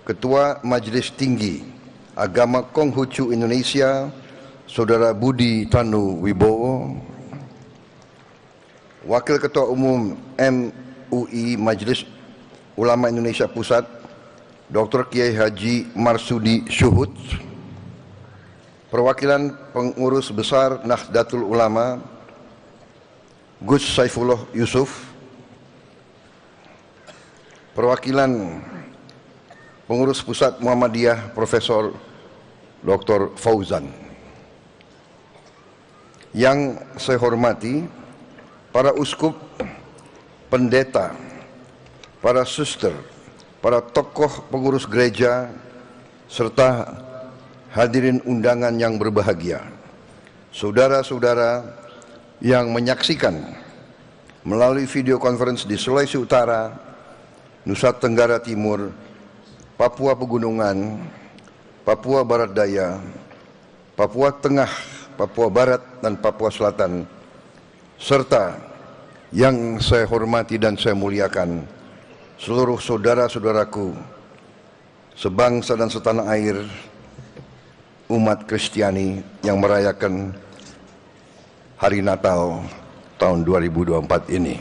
Ketua Majelis Tinggi Agama Konghucu Indonesia, Saudara Budi Tanu Wibowo, Wakil Ketua Umum MUI Majelis Ulama Indonesia Pusat, Dr. Kiai Haji Marsudi Syuhud, perwakilan Pengurus Besar Nahdlatul Ulama, Gus Saifullah Yusuf, perwakilan Pengurus Pusat Muhammadiyah Profesor Dr. Fauzan. Yang saya hormati para uskup, pendeta, para suster, para tokoh pengurus gereja, serta hadirin undangan yang berbahagia, saudara-saudara yang menyaksikan melalui video conference di Sulawesi Utara, Nusa Tenggara Timur, Papua Pegunungan, Papua Barat Daya, Papua Tengah, Papua Barat, dan Papua Selatan, serta yang saya hormati dan saya muliakan seluruh saudara-saudaraku sebangsa dan setanah air, umat Kristiani yang merayakan Hari Natal tahun 2024 ini.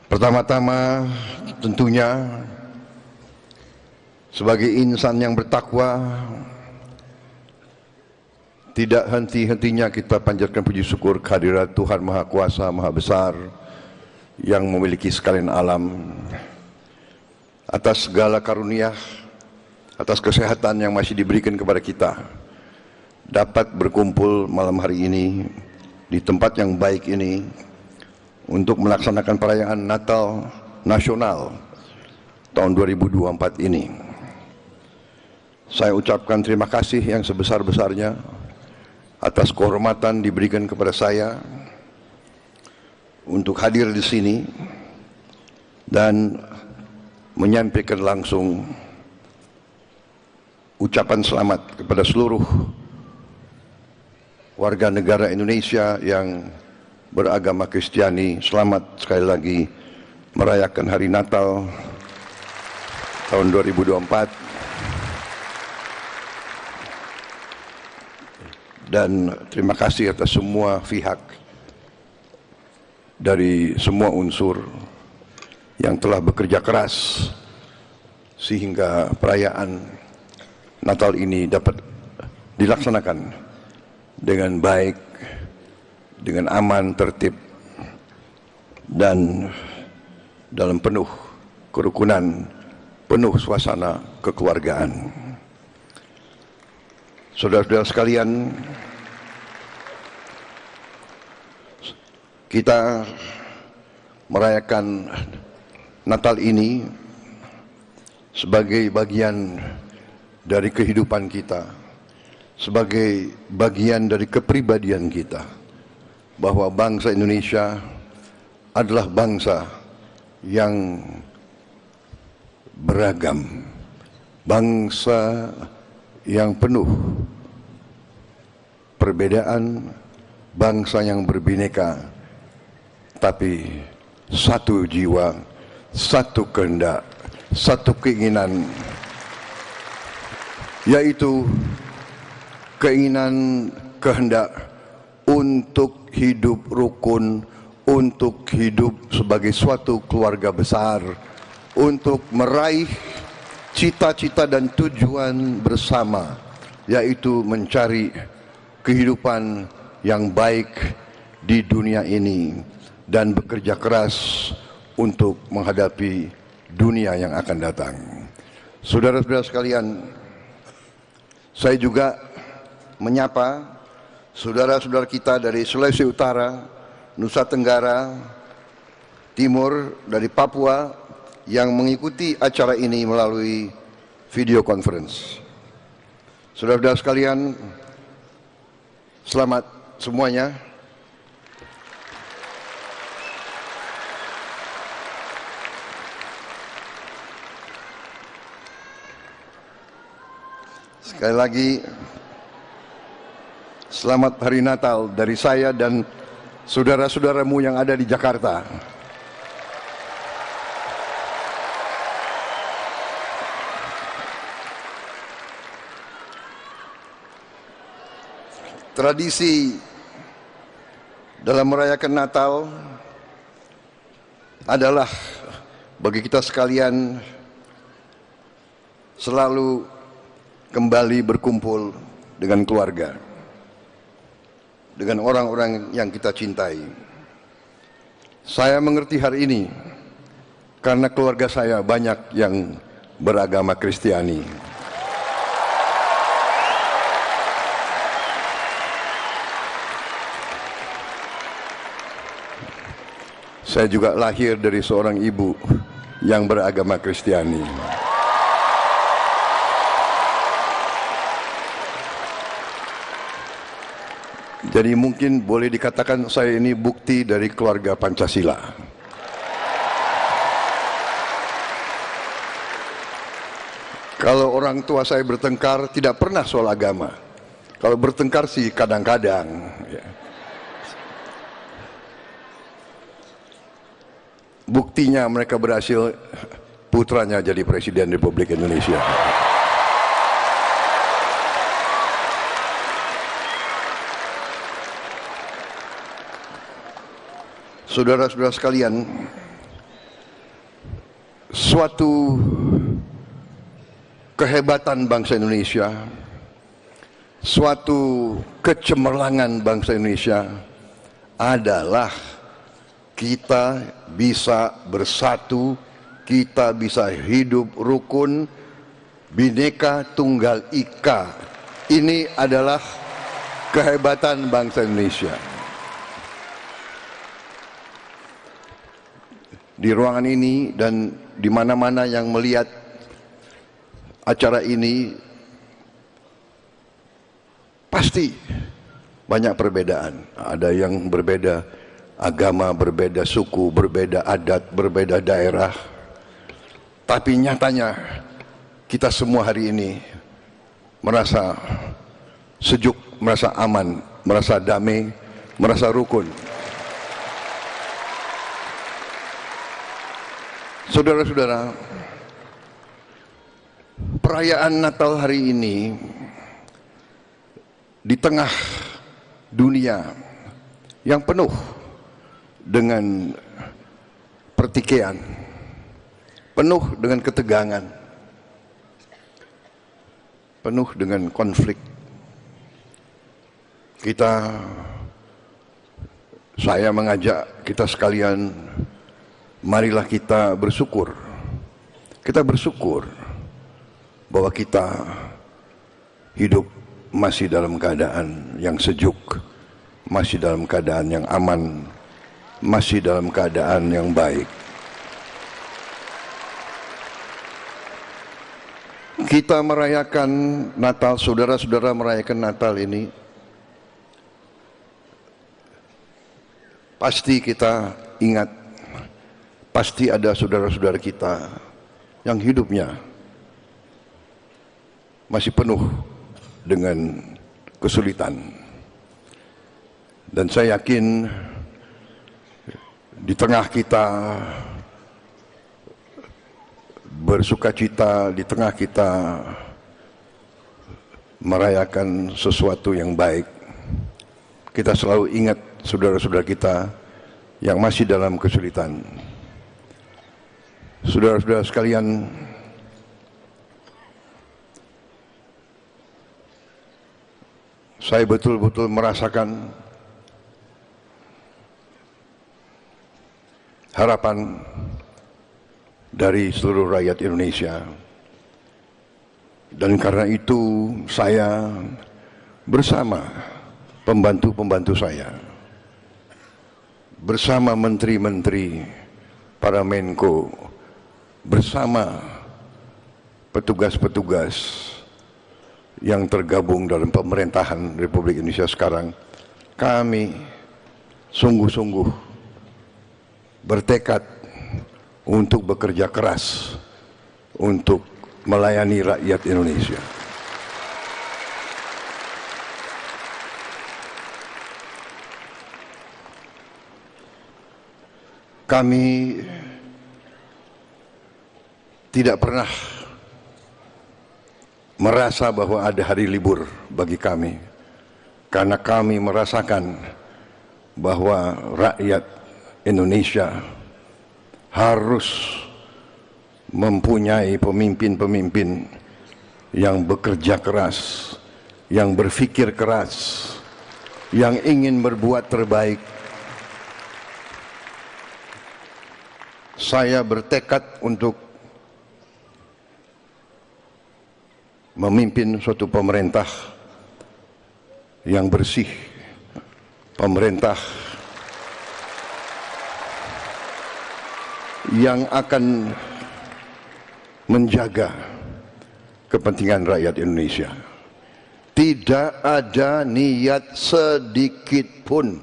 Pertama-tama tentunya sebagai insan yang bertakwa, tidak henti-hentinya kita panjatkan puji syukur kehadirat Tuhan Maha Kuasa, Maha Besar, yang memiliki sekalian alam, atas segala karunia, atas kesehatan yang masih diberikan kepada kita, dapat berkumpul malam hari ini di tempat yang baik ini untuk melaksanakan perayaan Natal Nasional tahun 2024 ini. Saya ucapkan terima kasih yang sebesar-besarnya atas kehormatan diberikan kepada saya untuk hadir di sini dan menyampaikan langsung ucapan selamat kepada seluruh warga negara Indonesia yang beragama Kristiani. Selamat sekali lagi merayakan Hari Natal tahun 2024. dan terima kasih atas semua pihak dari semua unsur yang telah bekerja keras sehingga perayaan Natal ini dapat dilaksanakan dengan baik, dengan aman, tertib, dan dalam penuh kerukunan, penuh suasana kekeluargaan. Saudara-saudara sekalian, kita merayakan Natal ini sebagai bagian dari kehidupan kita, sebagai bagian dari kepribadian kita, bahwa bangsa Indonesia adalah bangsa yang beragam, bangsa yang penuh perbedaan, bangsa yang berbineka, tapi satu jiwa, satu kehendak, satu keinginan, yaitu keinginan kehendak untuk hidup rukun, untuk hidup sebagai suatu keluarga besar, untuk meraih cita-cita dan tujuan bersama, yaitu mencari kehidupan yang baik di dunia ini dan bekerja keras untuk menghadapi dunia yang akan datang. Saudara-saudara sekalian, saya juga menyapa saudara-saudara kita dari Sulawesi Utara, Nusa Tenggara Timur, dari Papua yang mengikuti acara ini melalui video conference. Saudara-saudara sekalian, selamat semuanya. Sekali lagi, selamat Hari Natal dari saya dan saudara-saudaramu yang ada di Jakarta. Tradisi dalam merayakan Natal adalah bagi kita sekalian selalu kembali berkumpul dengan keluarga, dengan orang-orang yang kita cintai. Saya mengerti hari ini karena keluarga saya banyak yang beragama Kristiani. Saya juga lahir dari seorang ibu yang beragama Kristiani. Jadi mungkin boleh dikatakan saya ini bukti dari keluarga Pancasila. Kalau orang tua saya bertengkar tidak pernah soal agama. Kalau bertengkar sih kadang-kadang. Ya. Buktinya mereka berhasil putranya jadi Presiden Republik Indonesia. Saudara-saudara sekalian, suatu kehebatan bangsa Indonesia, suatu kecemerlangan bangsa Indonesia adalah kita bisa bersatu, kita bisa hidup rukun, Bhinneka Tunggal Ika. Ini adalah kehebatan bangsa Indonesia. Di ruangan ini dan di mana-mana yang melihat acara ini pasti banyak perbedaan. Ada yang berbeda agama, berbeda suku, berbeda adat, berbeda daerah. Tapi nyatanya kita semua hari ini merasa sejuk, merasa aman, merasa damai, merasa rukun. Saudara-saudara, perayaan Natal hari ini di tengah dunia yang penuh dengan pertikaian, penuh dengan ketegangan, penuh dengan konflik. Saya mengajak kita sekalian, marilah kita bersyukur. Kita bersyukur bahwa kita hidup masih dalam keadaan yang sejuk, masih dalam keadaan yang aman, masih dalam keadaan yang baik. Kita merayakan Natal, saudara-saudara merayakan Natal ini, pasti kita ingat, pasti ada saudara-saudara kita yang hidupnya masih penuh dengan kesulitan. Dan saya yakin di tengah kita bersukacita, di tengah kita merayakan sesuatu yang baik, kita selalu ingat saudara-saudara kita yang masih dalam kesulitan. Saudara-saudara sekalian, saya betul-betul merasakan harapan dari seluruh rakyat Indonesia. Dan karena itu saya bersama pembantu-pembantu saya, bersama menteri-menteri, para Menko, bersama petugas-petugas yang tergabung dalam pemerintahan Republik Indonesia sekarang, kami sungguh-sungguh bertekad untuk bekerja keras untuk melayani rakyat Indonesia. Kami tidak pernah merasa bahwa ada hari libur bagi kami, karena kami merasakan bahwa rakyat Indonesia harus mempunyai pemimpin-pemimpin yang bekerja keras, yang berpikir keras, yang ingin berbuat terbaik. Saya bertekad untuk memimpin suatu pemerintah yang bersih, pemerintah yang akan menjaga kepentingan rakyat Indonesia. Tidak ada niat sedikit pun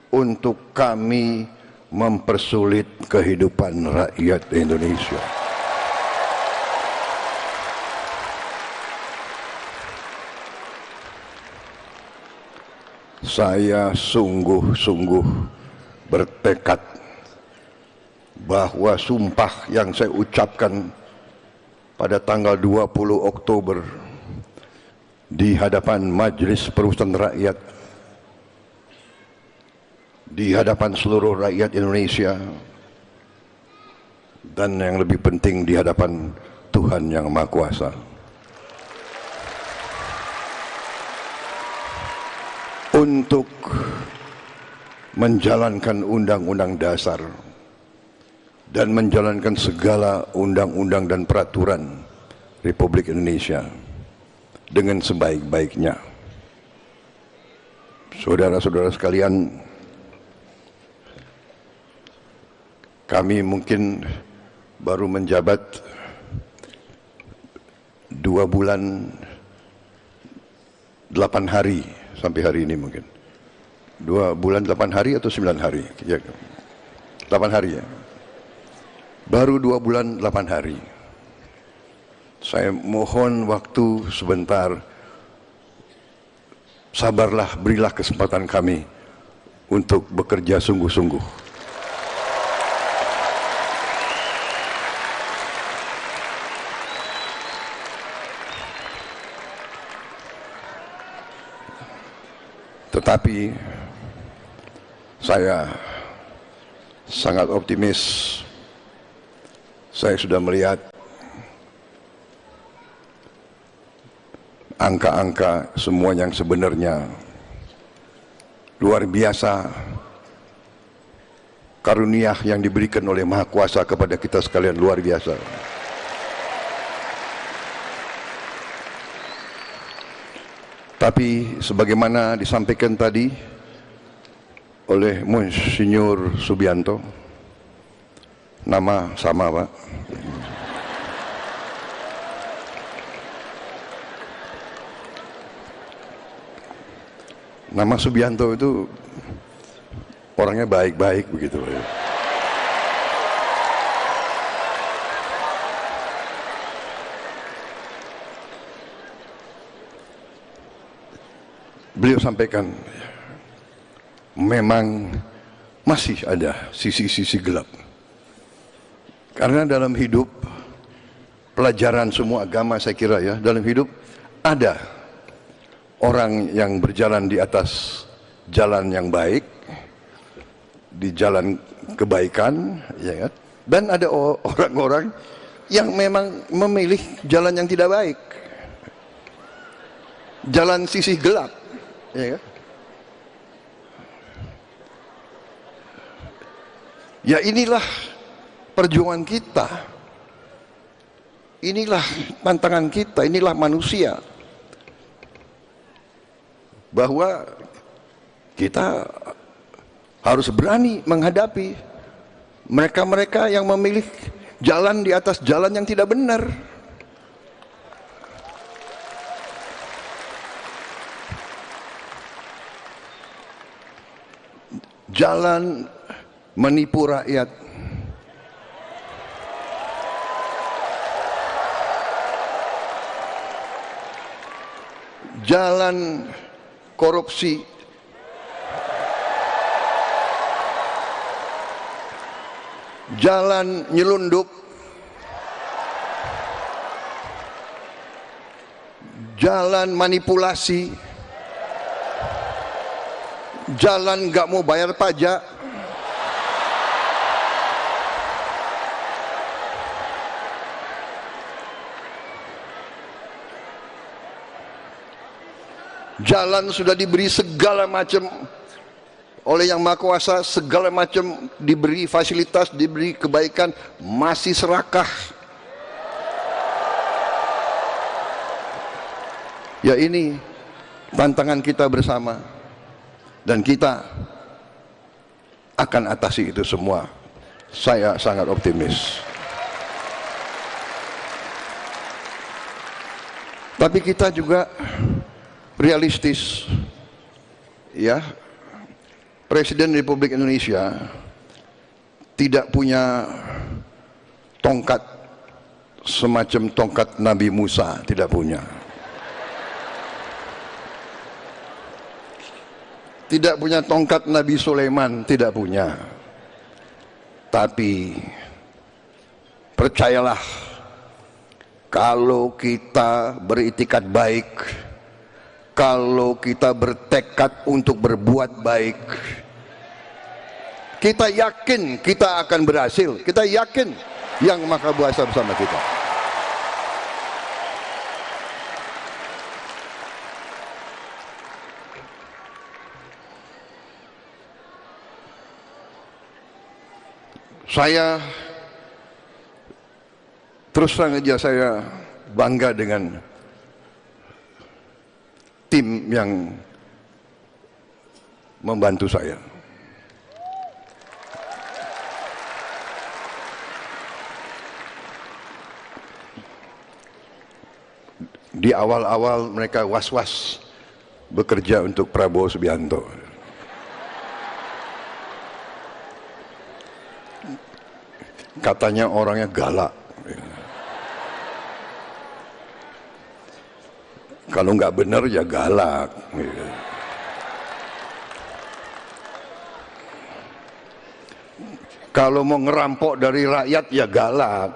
untuk kami mempersulit kehidupan rakyat Indonesia. Saya sungguh-sungguh bertekad bahwa sumpah yang saya ucapkan pada tanggal 20 Oktober di hadapan Majelis Permusyawaratan Rakyat, di hadapan seluruh rakyat Indonesia, dan yang lebih penting di hadapan Tuhan Yang Maha Kuasa, untuk menjalankan Undang-Undang Dasar dan menjalankan segala undang-undang dan peraturan Republik Indonesia dengan sebaik-baiknya. Saudara-saudara sekalian, kami mungkin baru menjabat 2 bulan 8 hari sampai hari ini, mungkin 2 bulan 8 hari atau 9 hari ya, 8 hari ya, baru 2 bulan 8 hari. Saya mohon waktu sebentar, sabarlah, berilah kesempatan kami untuk bekerja sungguh-sungguh. Tetapi saya sangat optimis. Saya sudah melihat angka-angka semua yang sebenarnya luar biasa. Karunia yang diberikan oleh Maha Kuasa kepada kita sekalian luar biasa. Tapi sebagaimana disampaikan tadi oleh Monsinyur Subianto, nama sama Pak, nama Subianto itu orangnya baik-baik begitu. Beliau sampaikan, memang masih ada sisi-sisi gelap. Karena dalam hidup, pelajaran semua agama saya kira ya, dalam hidup ada orang yang berjalan di atas jalan yang baik, di jalan kebaikan, ya kan? Dan ada orang-orang yang memang memilih jalan yang tidak baik, jalan sisi gelap, ya kan? Ya inilah perjuangan kita, inilah tantangan kita, inilah manusia, bahwa kita harus berani menghadapi mereka-mereka yang memilih jalan di atas jalan yang tidak benar. Jalan menipu rakyat, jalan korupsi, jalan nyelundup, jalan manipulasi, jalan nggak mau bayar pajak, jalan sudah diberi segala macam oleh Yang Maha Kuasa, segala macam diberi fasilitas, diberi kebaikan, masih serakah. Ya ini tantangan kita bersama, dan kita akan atasi itu semua. Saya sangat optimis. Tapi kita juga realistis, ya. Presiden Republik Indonesia tidak punya tongkat semacam tongkat Nabi Musa, tidak punya. Tidak punya tongkat Nabi Sulaiman, tidak punya. Tapi percayalah, kalau kita beritikat baik, kalau kita bertekad untuk berbuat baik, kita yakin kita akan berhasil. Kita yakin Yang Maha Kuasa bersama kita. Saya terus terang aja, saya bangga dengan tim yang membantu saya. Di awal-awal mereka was-was bekerja untuk Prabowo Subianto. Katanya orangnya galak. Kalau nggak benar ya galak. Kalau mau ngerampok dari rakyat ya galak.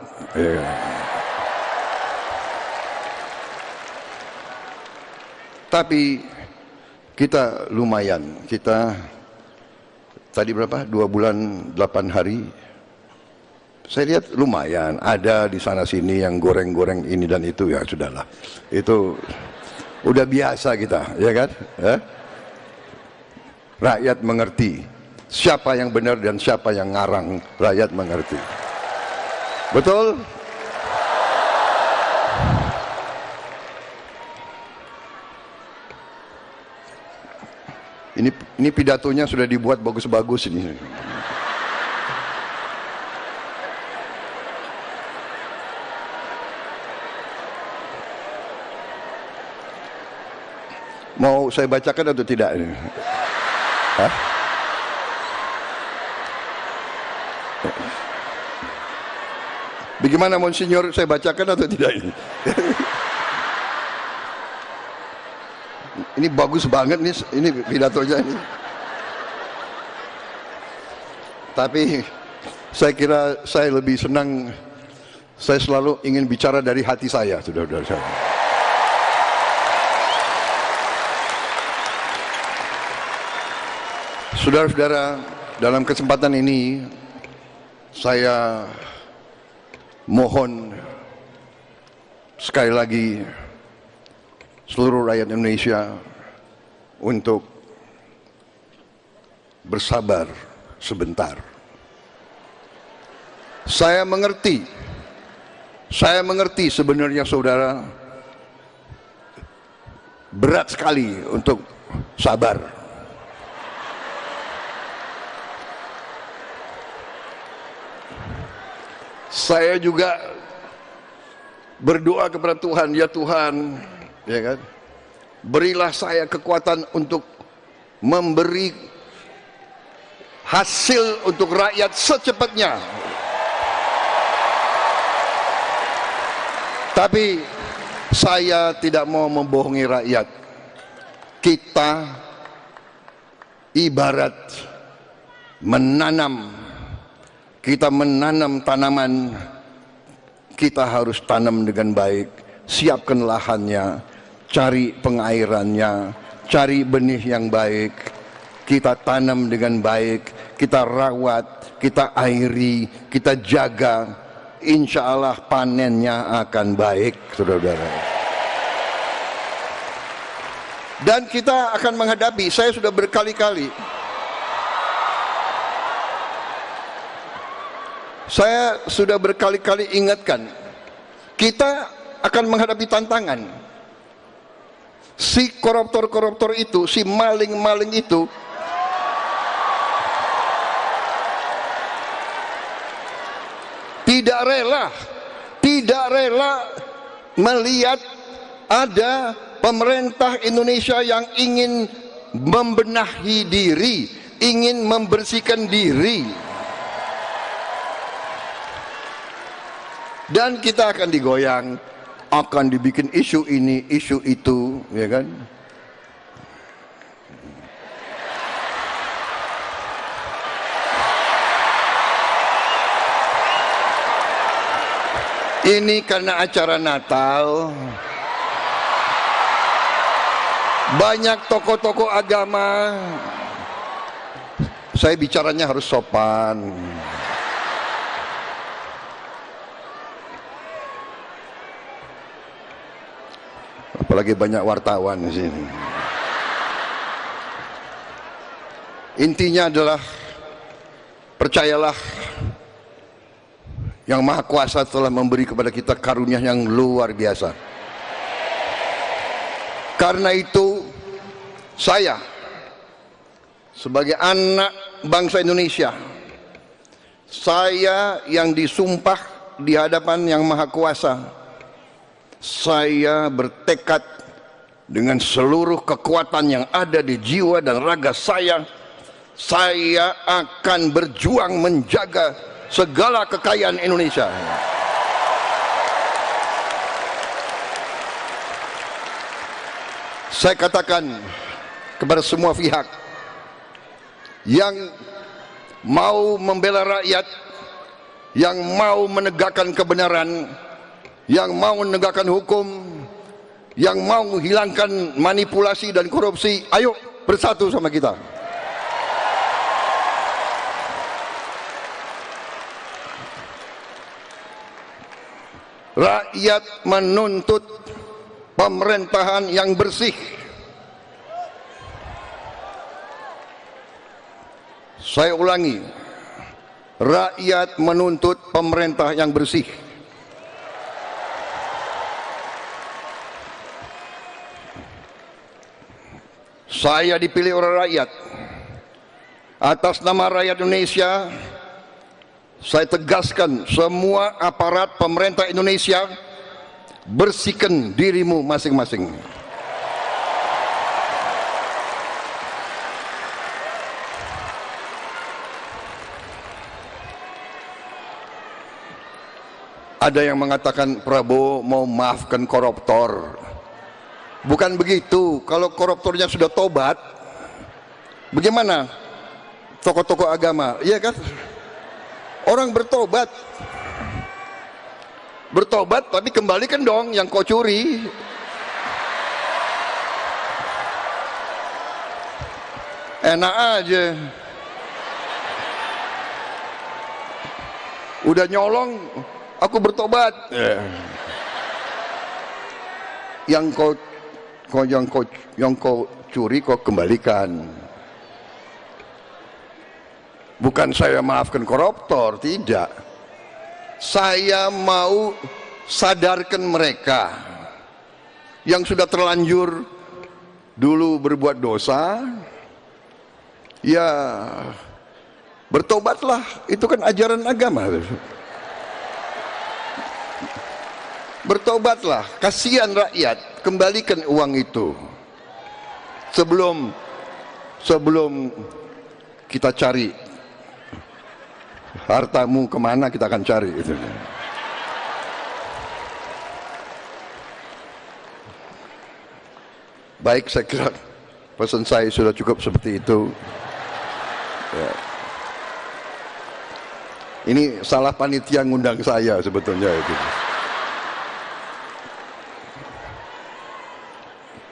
Tapi kita lumayan. Kita tadi berapa? 2 bulan 8 hari. Saya lihat lumayan. Ada di sana sini yang goreng-goreng ini dan itu, ya sudahlah. Itu udah biasa kita, ya kan? Rakyat mengerti siapa yang benar dan siapa yang ngarang. Rakyat mengerti. Betul? Ini pidatonya sudah dibuat bagus-bagus ini. Mau saya bacakan atau tidak ini? Hah? Bagaimana Monsinyur, saya bacakan atau tidak ini? Ini bagus banget nih, ini pidatonya ini. Tapi saya kira saya lebih senang, saya selalu ingin bicara dari hati saya, saudara-saudara. Saudara-saudara, dalam kesempatan ini saya mohon sekali lagi seluruh rakyat Indonesia untuk bersabar sebentar. Saya mengerti sebenarnya saudara berat sekali untuk sabar. Saya juga berdoa kepada Tuhan, ya Tuhan, ya kan, berilah saya kekuatan untuk memberi hasil untuk rakyat secepatnya. Tapi saya tidak mau membohongi rakyat. Kita ibarat menanam. Kita menanam tanaman, kita harus tanam dengan baik, siapkan lahannya, cari pengairannya, cari benih yang baik, kita tanam dengan baik, kita rawat, kita airi, kita jaga, insya Allah panennya akan baik, saudara-saudara. Dan kita akan menghadapi, saya sudah berkali-kali, ingatkan, kita akan menghadapi tantangan. Si koruptor-koruptor itu, si maling-maling itu tidak rela melihat ada pemerintah Indonesia yang ingin membenahi diri, ingin membersihkan diri. Dan kita akan digoyang, akan dibikin isu ini, isu itu, ya kan? Ini karena acara Natal, banyak tokoh-tokoh agama. Saya bicaranya harus sopan. Apalagi banyak wartawan di sini. Intinya adalah, percayalah, Yang Maha Kuasa telah memberi kepada kita karunia yang luar biasa. Karena itu, saya sebagai anak bangsa Indonesia, saya yang disumpah di hadapan Yang Maha Kuasa, saya bertekad dengan seluruh kekuatan yang ada di jiwa dan raga saya akan berjuang menjaga segala kekayaan Indonesia. Saya katakan kepada semua pihak yang mau membela rakyat, yang mau menegakkan kebenaran, yang mau menegakkan hukum, yang mau menghilangkan manipulasi dan korupsi, ayo bersatu sama kita. Rakyat menuntut pemerintahan yang bersih. Saya ulangi, rakyat menuntut pemerintah yang bersih. Saya dipilih oleh rakyat. Atas nama rakyat Indonesia, saya tegaskan semua aparat pemerintah Indonesia, bersihkan dirimu masing-masing. Ada yang mengatakan Prabowo mau maafkan koruptor. Bukan begitu. Kalau koruptornya sudah tobat, bagaimana tokoh-tokoh agama? Iya kan? Orang bertobat, tapi kembalikan dong yang kau curi. Enak aja. Udah nyolong, aku bertobat. Yang kau curi kau kembalikan. Bukan saya maafkan koruptor, tidak. Saya mau sadarkan mereka yang sudah terlanjur dulu berbuat dosa, ya bertobatlah, itu kan ajaran agama. Bertobatlah, kasihan rakyat, kembalikan uang itu. Sebelum kita cari hartamu kemana, kita akan cari itu. Baik, saya kira pesan saya sudah cukup seperti itu. Ya. Ini salah panitia ngundang saya sebetulnya itu.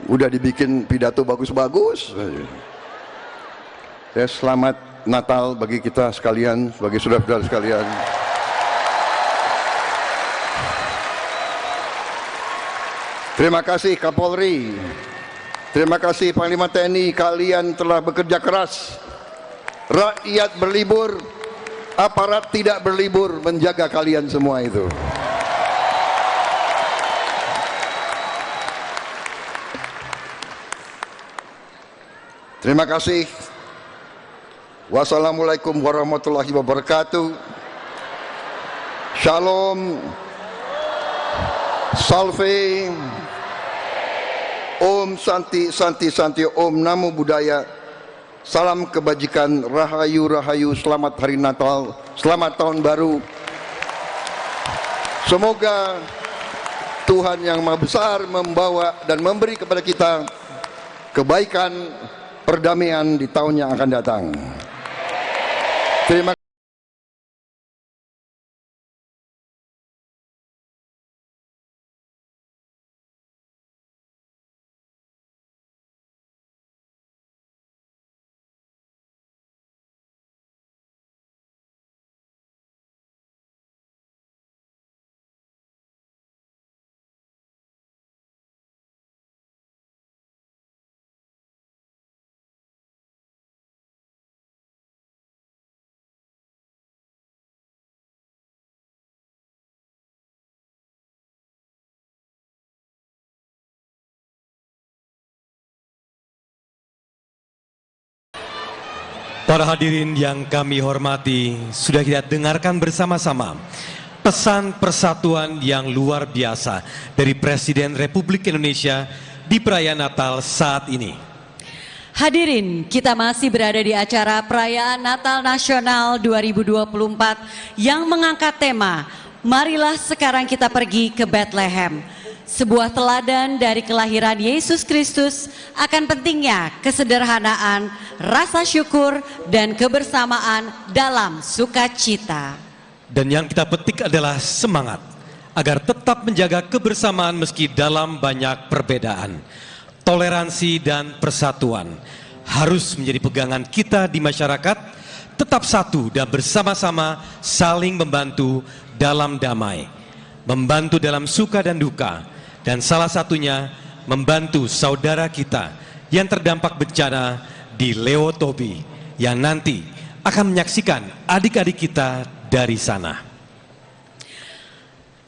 Udah dibikin pidato bagus-bagus. Ya, selamat Natal bagi kita sekalian, bagi saudara-saudara sekalian. Terima kasih Kapolri, terima kasih Panglima TNI, kalian telah bekerja keras. Rakyat berlibur, aparat tidak berlibur menjaga kalian semua itu. Terima kasih. Wassalamualaikum warahmatullahi wabarakatuh. Shalom, Salve, Om Santi Santi Santi, Om Namo Buddhaya. Salam kebajikan, Rahayu Rahayu, selamat hari Natal, selamat tahun baru. Semoga Tuhan yang Maha Besar membawa dan memberi kepada kita kebaikan, perdamaian di tahun yang akan datang. Terima kasih. Para hadirin yang kami hormati, sudah kita dengarkan bersama-sama pesan persatuan yang luar biasa dari Presiden Republik Indonesia di perayaan Natal saat ini. Hadirin, kita masih berada di acara Perayaan Natal Nasional 2024 yang mengangkat tema Marilah Sekarang Kita Pergi ke Bethlehem. Sebuah teladan dari kelahiran Yesus Kristus akan pentingnya kesederhanaan, rasa syukur, dan kebersamaan dalam sukacita. Dan yang kita petik adalah semangat agar tetap menjaga kebersamaan meski dalam banyak perbedaan, toleransi dan persatuan. harus menjadi pegangan kita di masyarakat, tetap satu dan bersama-sama saling membantu dalam damai, membantu dalam suka dan duka, dan salah satunya membantu saudara kita yang terdampak bencana di Lewotobi yang nanti akan menyaksikan adik-adik kita dari sana.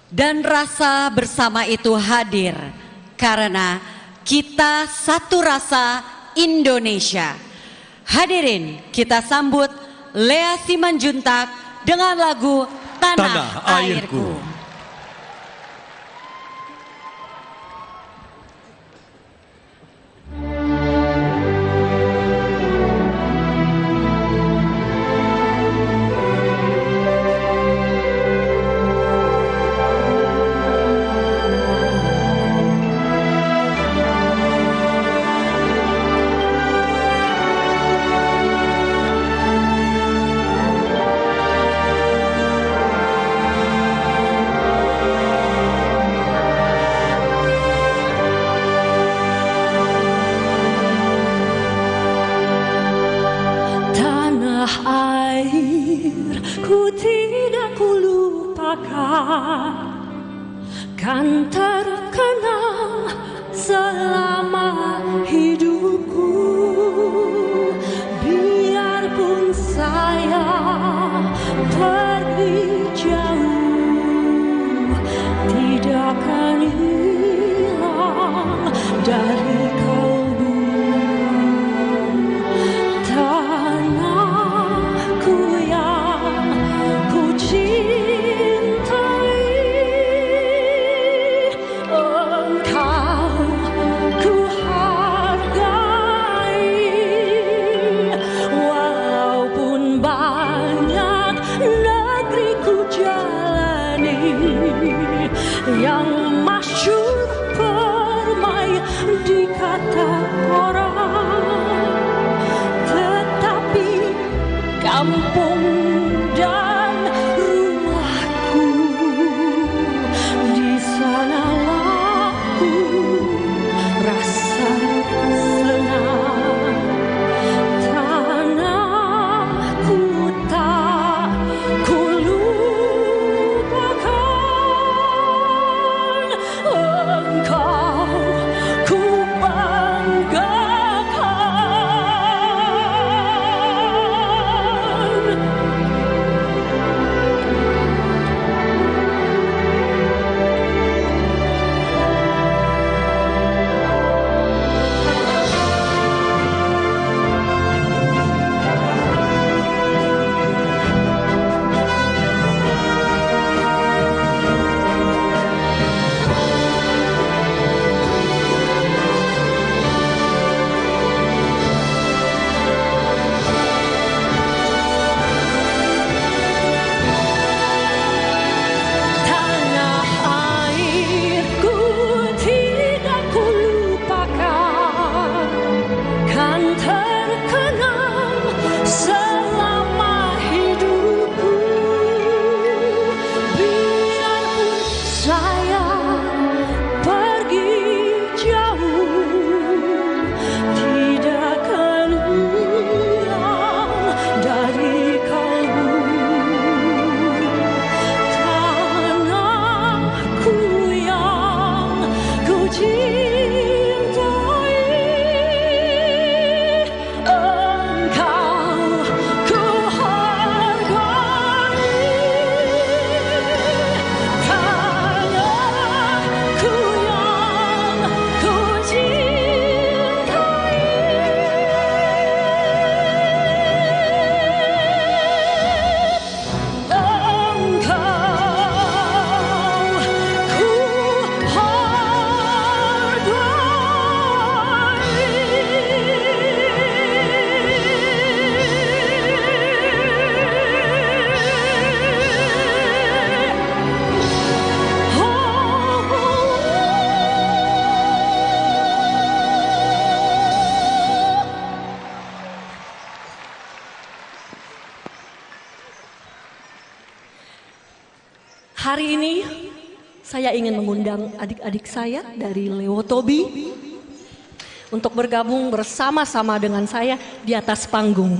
Dan rasa bersama itu hadir karena kita satu rasa Indonesia. Hadirin, kita sambut Lea Simanjuntak dengan lagu Tanah Airku. Kan terkenang selama hidupku, biarpun saya pergi jauh, tidak akan hilang dari kalbu. Tanahku yang ku cintai, yang masyhur permai dikata orang, tetapi kampung dan rumahku di sanalah ku rasa senang. Tanahku tak ku hari ini saya ingin mengundang adik-adik saya dari Lewotobi untuk bergabung bersama-sama dengan saya di atas panggung.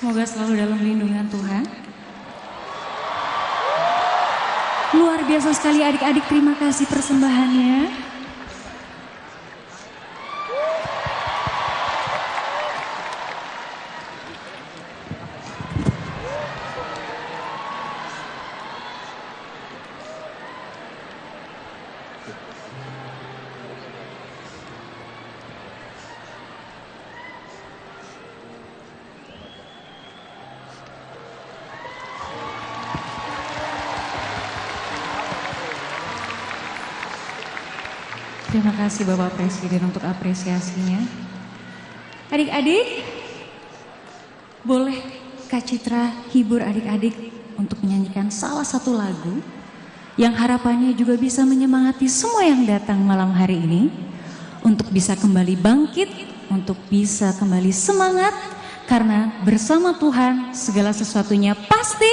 Semoga selalu dalam lindungan Tuhan. Luar biasa sekali adik-adik, terima kasih persembahannya. Terima kasih Bapak Presiden untuk apresiasinya. Adik-adik, boleh Kak Citra hibur adik-adik untuk menyanyikan salah satu lagu yang harapannya juga bisa menyemangati semua yang datang malam hari ini untuk bisa kembali bangkit, untuk bisa kembali semangat, karena bersama Tuhan segala sesuatunya pasti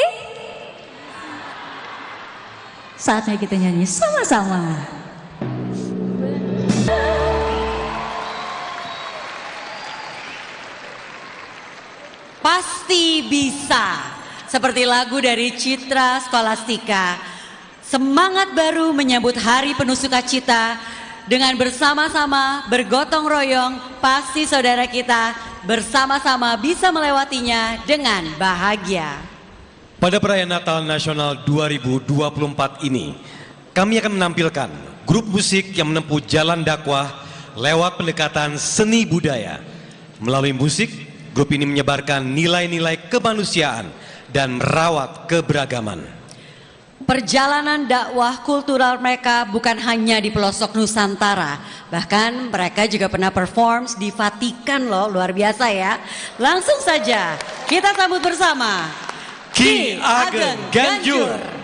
Saatnya kita nyanyi sama-sama. Pasti bisa. Seperti lagu dari Citra Scholastika. Semangat baru menyambut hari penuh sukacita. Dengan bersama-sama bergotong royong, pasti saudara kita bersama-sama bisa melewatinya dengan bahagia. Pada perayaan Natal Nasional 2024 ini, kami akan menampilkan grup musik yang menempuh jalan dakwah lewat pendekatan seni budaya. Melalui musik, grup ini menyebarkan nilai-nilai kemanusiaan dan merawat keberagaman. Perjalanan dakwah kultural mereka bukan hanya di pelosok Nusantara, bahkan mereka juga pernah perform di Vatikan loh, luar biasa ya. Langsung saja kita sambut bersama Ki Ageng Ganjur.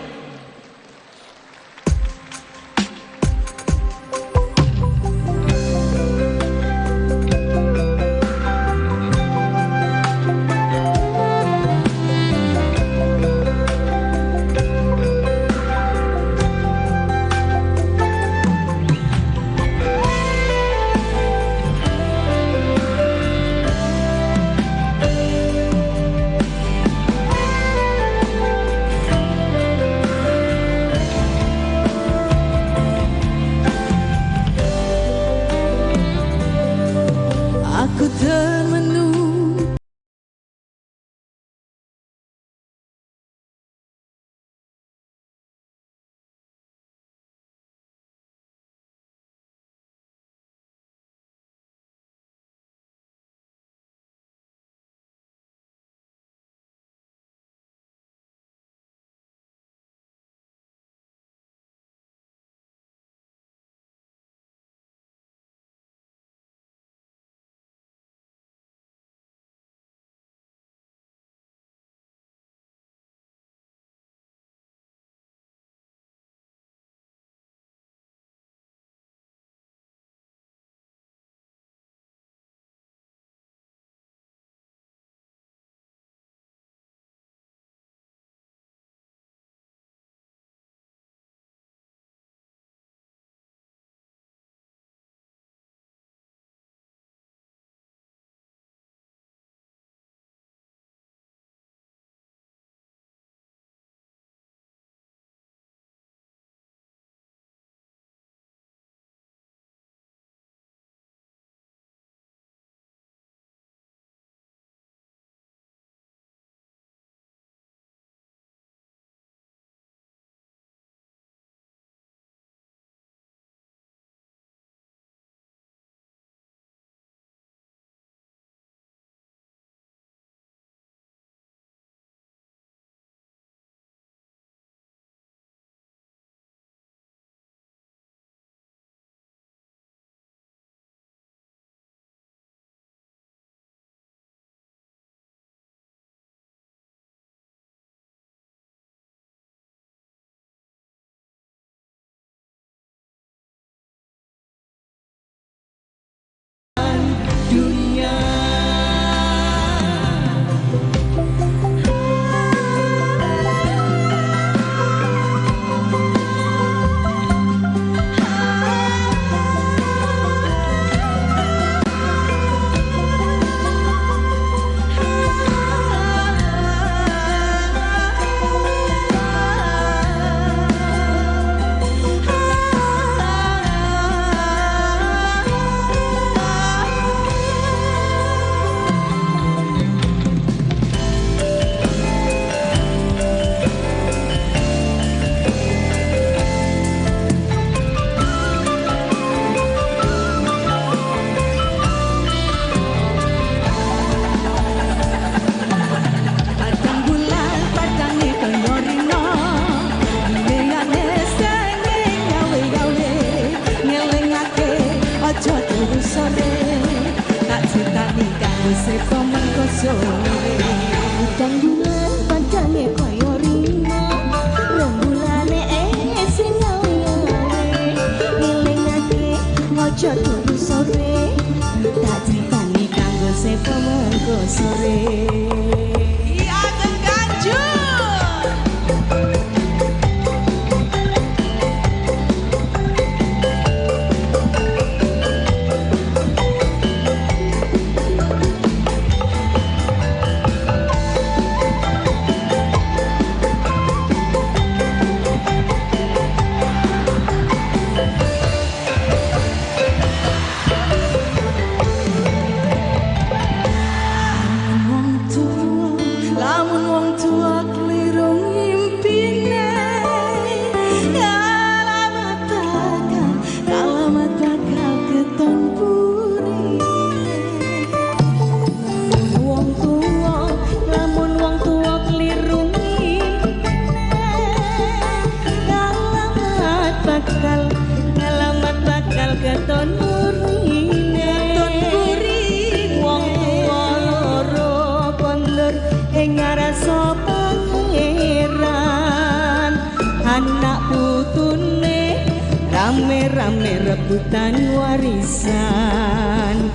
rame-rame rebutan warisan.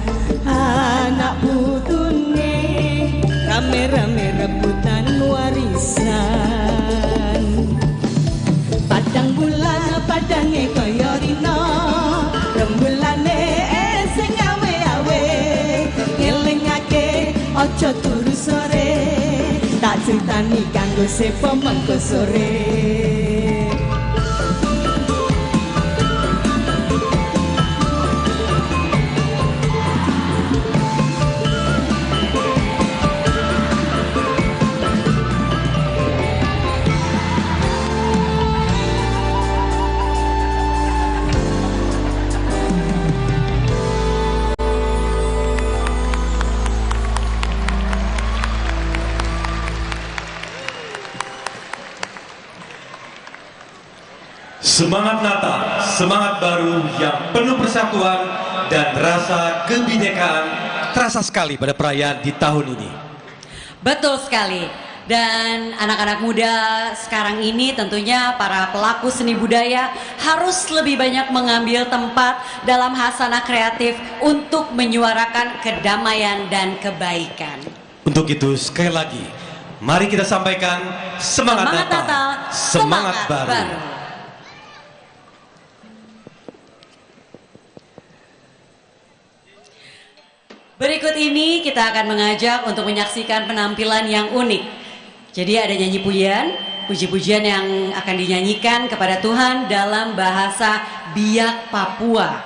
Anak putune rame-rame rebutan warisan. Padang bulan padange kaya rina, rembulane sing awe-awe. Ngelingake aja turu sore, tak critani kanggo sepo mengko sore. Semangat Natal, semangat baru yang penuh persatuan dan rasa kebinekaan terasa sekali pada perayaan di tahun ini. Betul sekali. Dan anak-anak muda sekarang ini tentunya para pelaku seni budaya harus lebih banyak mengambil tempat dalam hasanah kreatif untuk menyuarakan kedamaian dan kebaikan. Untuk itu sekali lagi, mari kita sampaikan semangat Natal, semangat baru. Berikut ini kita akan mengajak untuk menyaksikan penampilan yang unik. Jadi ada nyanyi pujian, puji-pujian yang akan dinyanyikan kepada Tuhan dalam bahasa Biak Papua.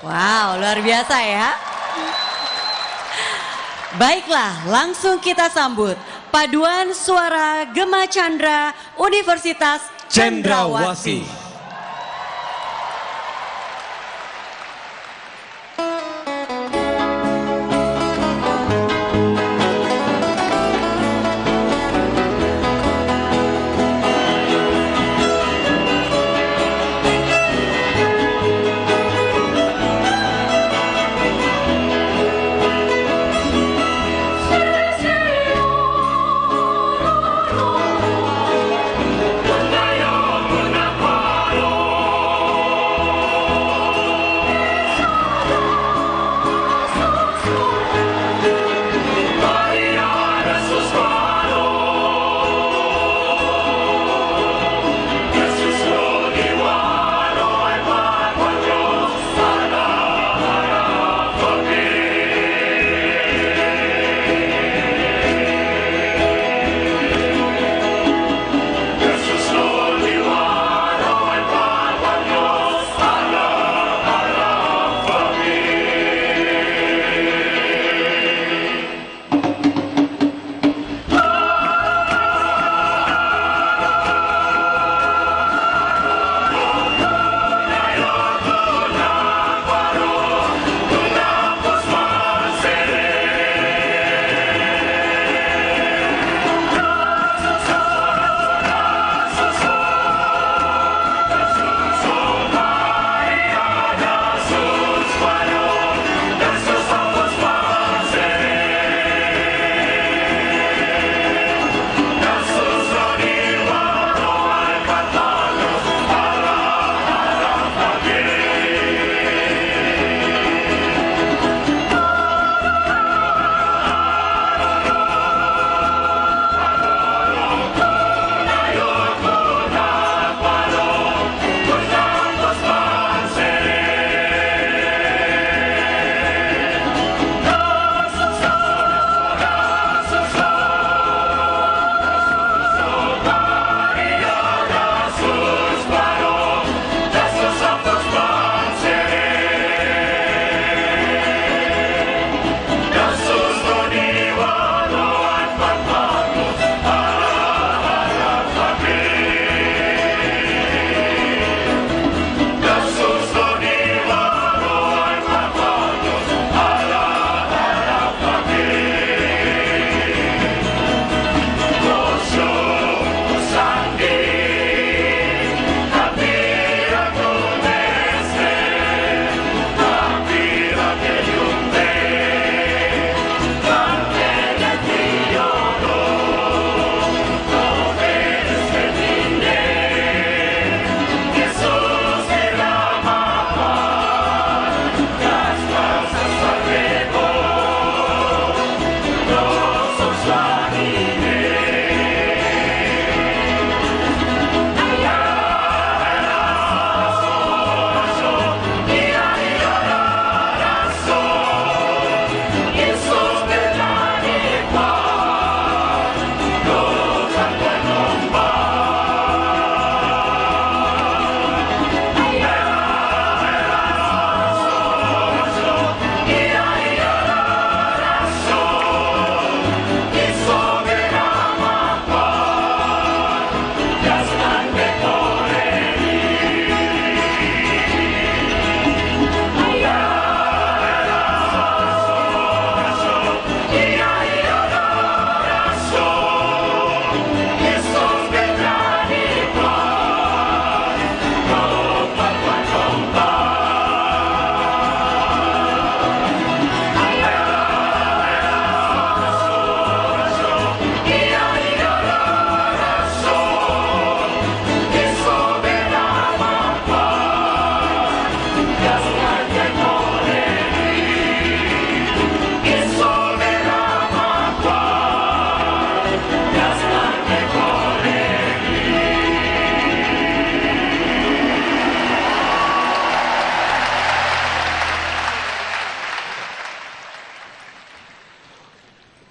Wow, luar biasa ya. Baiklah, langsung kita sambut paduan suara Gema Chandra Universitas Cendrawasih. Budaya Punapa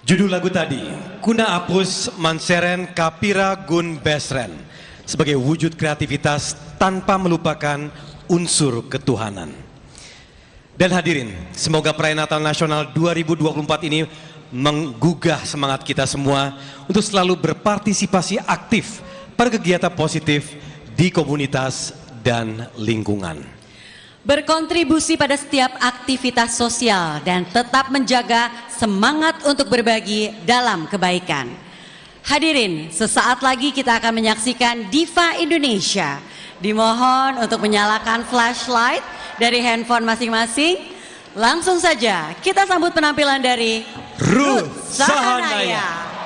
Judul lagu tadi, Kuna Apus Manseren Kapira Gun Besren, sebagai wujud kreativitas tanpa melupakan unsur ketuhanan. Dan hadirin, semoga Perayaan Natal Nasional 2024 ini menggugah semangat kita semua untuk selalu berpartisipasi aktif pada kegiatan positif di komunitas dan lingkungan. Berkontribusi pada setiap aktivitas sosial dan tetap menjaga semangat untuk berbagi dalam kebaikan. Hadirin, sesaat lagi kita akan menyaksikan Diva Indonesia. Dimohon untuk menyalakan flashlight dari handphone masing-masing. Langsung saja kita sambut penampilan dari Ruth Sahanaya.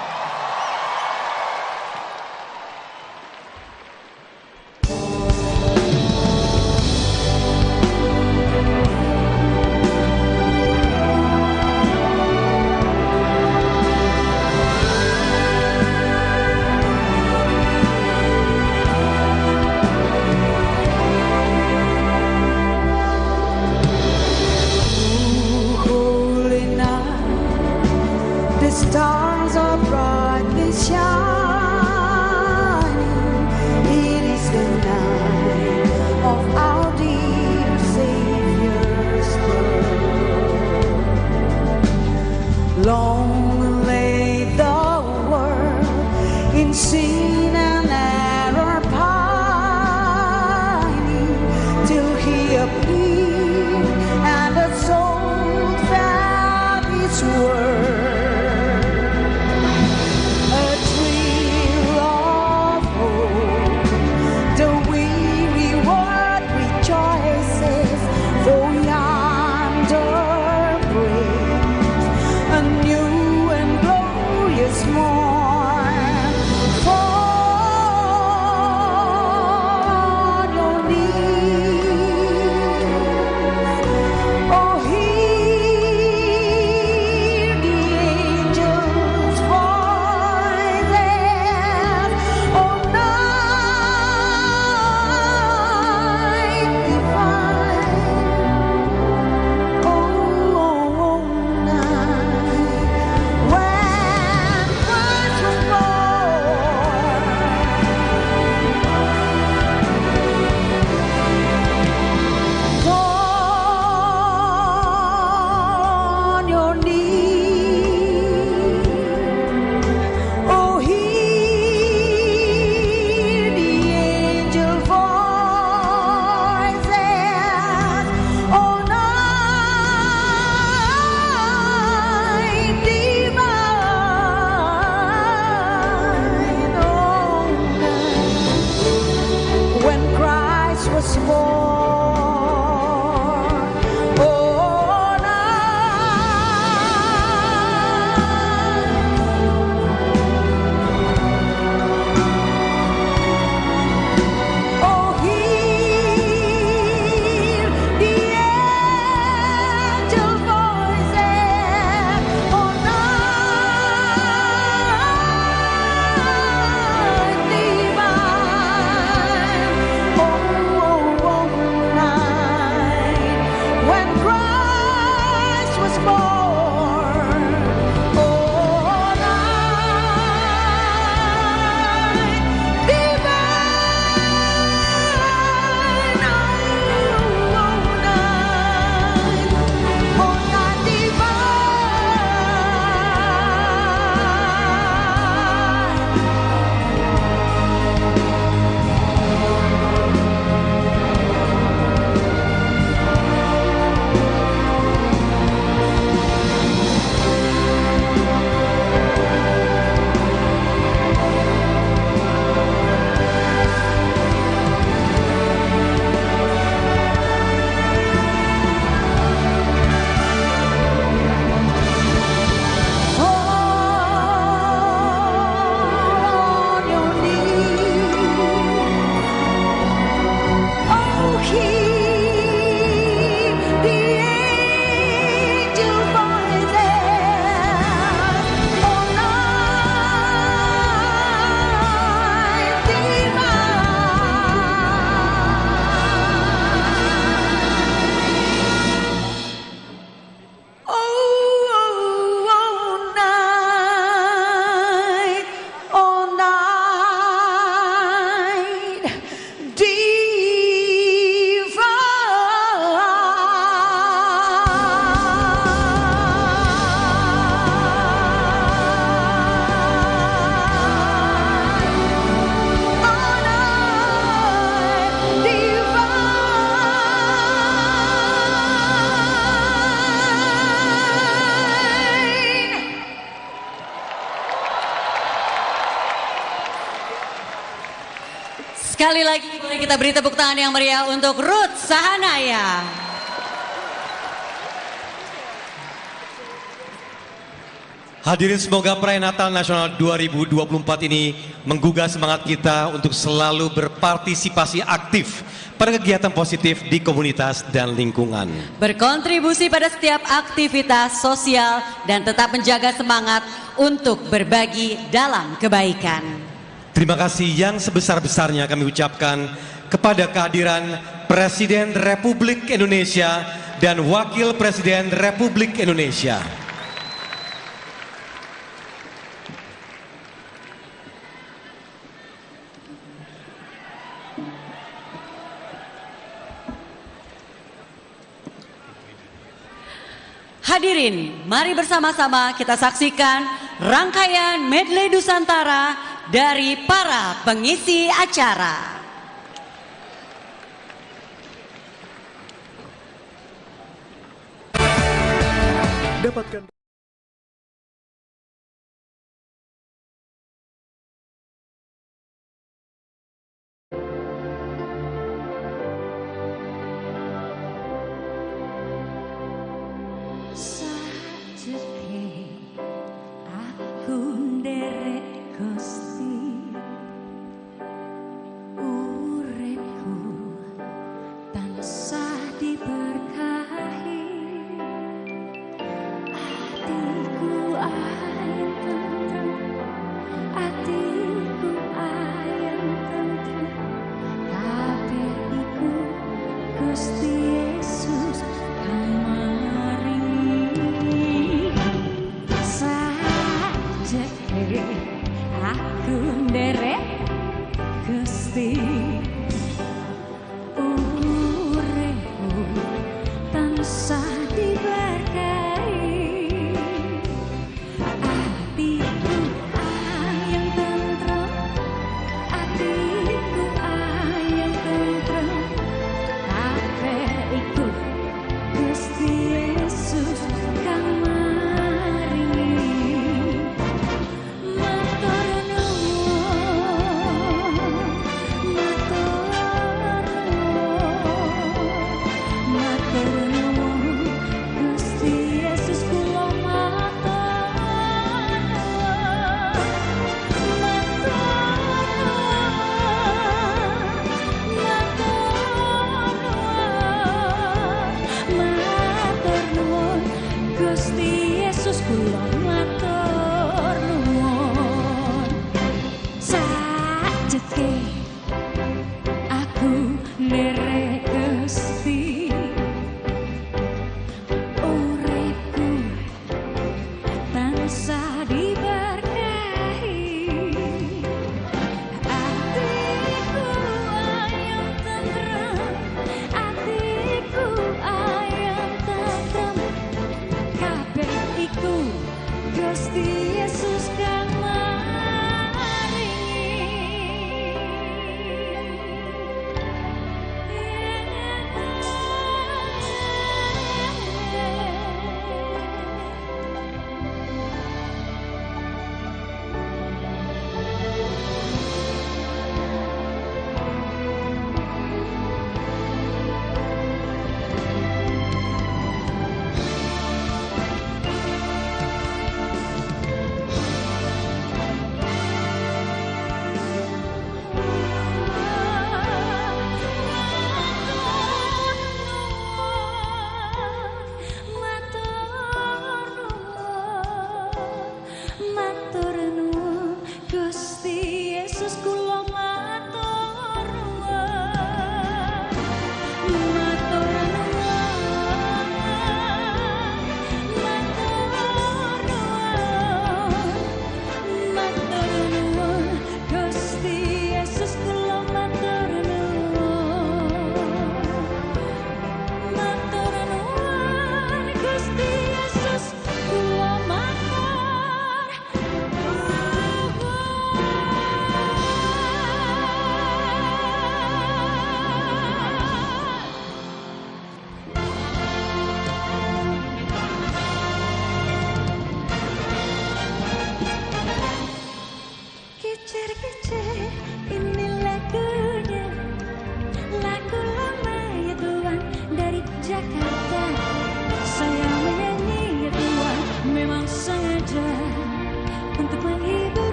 Stars are Sekali lagi boleh kita beri tepuk tangan yang meriah untuk Ruth Sahanaya. Hadirin, semoga perayaan Natal Nasional 2024 ini menggugah semangat kita untuk selalu berpartisipasi aktif pada kegiatan positif di komunitas dan lingkungan. Berkontribusi pada setiap aktivitas sosial dan tetap menjaga semangat untuk berbagi dalam kebaikan. Terima kasih yang sebesar-besarnya kami ucapkan kepada kehadiran Presiden Republik Indonesia dan Wakil Presiden Republik Indonesia. Hadirin, mari bersama-sama kita saksikan rangkaian medley Nusantara dari para pengisi acara. Dapatkan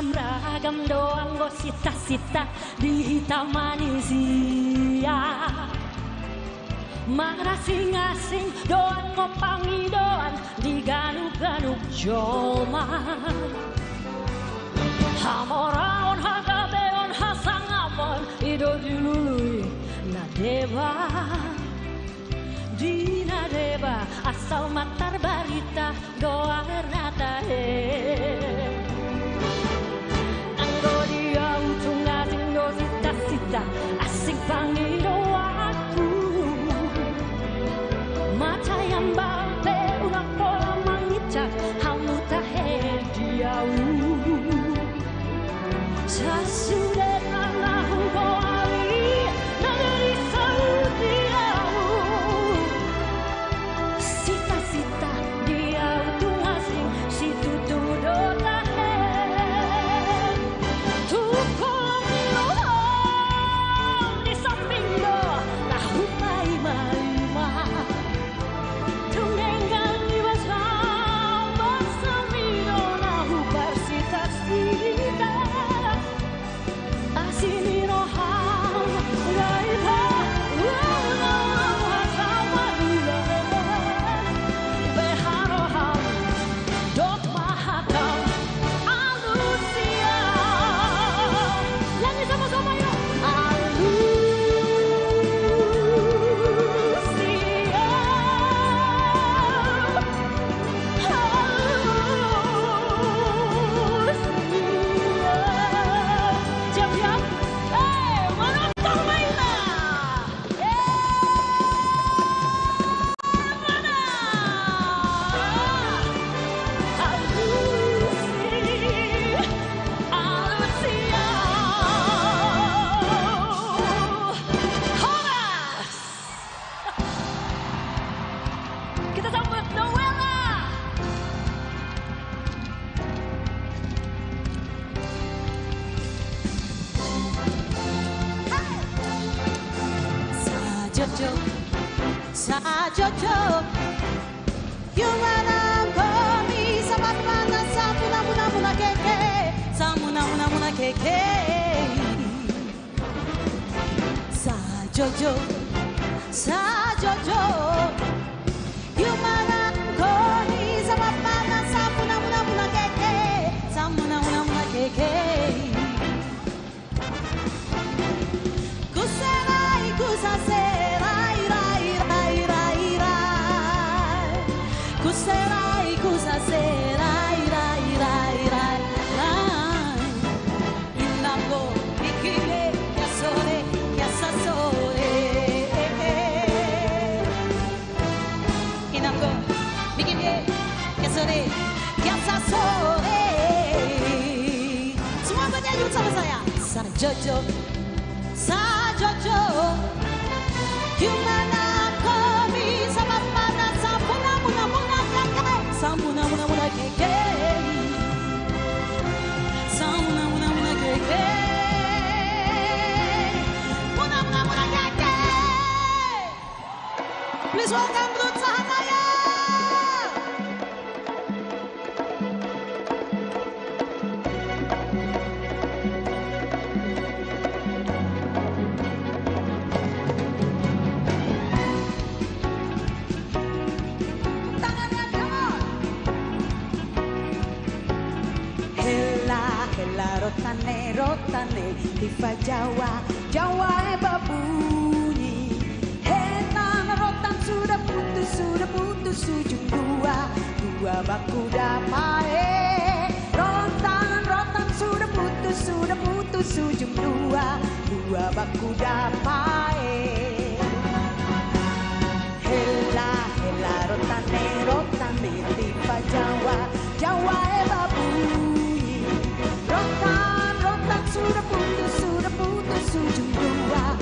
ragam doang go sita-sita di taman isia. Marasing-asing doan go pangidoan di ganuk-ganuk joma. Hamoraon hagabeon hasangamon ido dilului nadeba. Di nadeba asal matar barita doa nata Anggo dia utung asing do sita-sita asik pangido aku. Mata yang bape unak pola mangicak hamu tahe diau. Sasudah nahu goali nagari saudiau. Sita-sita dia utung asing situ tudo tahe. Tukong ilohong di samping do nahu mai-mai-ma. Tungenggang di bersama samido nahu bersita-sita. Asini roham raiha walau sama dulu beharoham dok mahakam alusia. Nyanyi sama-sama yuk. Kita sambut Noella. Sajojo, sajojo, yumanam komi sabapana samuna muna muna keke, samuna muna muna keke. Sajojo, sajojo, yumanam komi sabapana samuna muna muna keke, samuna muna muna keke. Kuserai kusaserai rai rai rai rai. Kuserai kusaserai rai rai rai rai. Inambo ikile yasore yasasore. Inambo ikile yasore yasasore. Semua bernyanyi bersama saya. Sajojo Sajojo, gimana kami sama pada samuna muna muna keke, samuna muna muna keke, samuna muna muna keke, muna muna muna keke. Please welcome Ruth Sahanaya. Rotane, rotane, Diva Jawa, Jawa berbunyi. Hetan rotan sudah putus ujung dua, dua baku dapai. Rotan, rotan sudah putus ujung dua, dua baku dapai. Hela, hela, rotane, rotane, Diva Jawa, Jawa berbunyi. Rotan, rotan sudah putus ujung dua,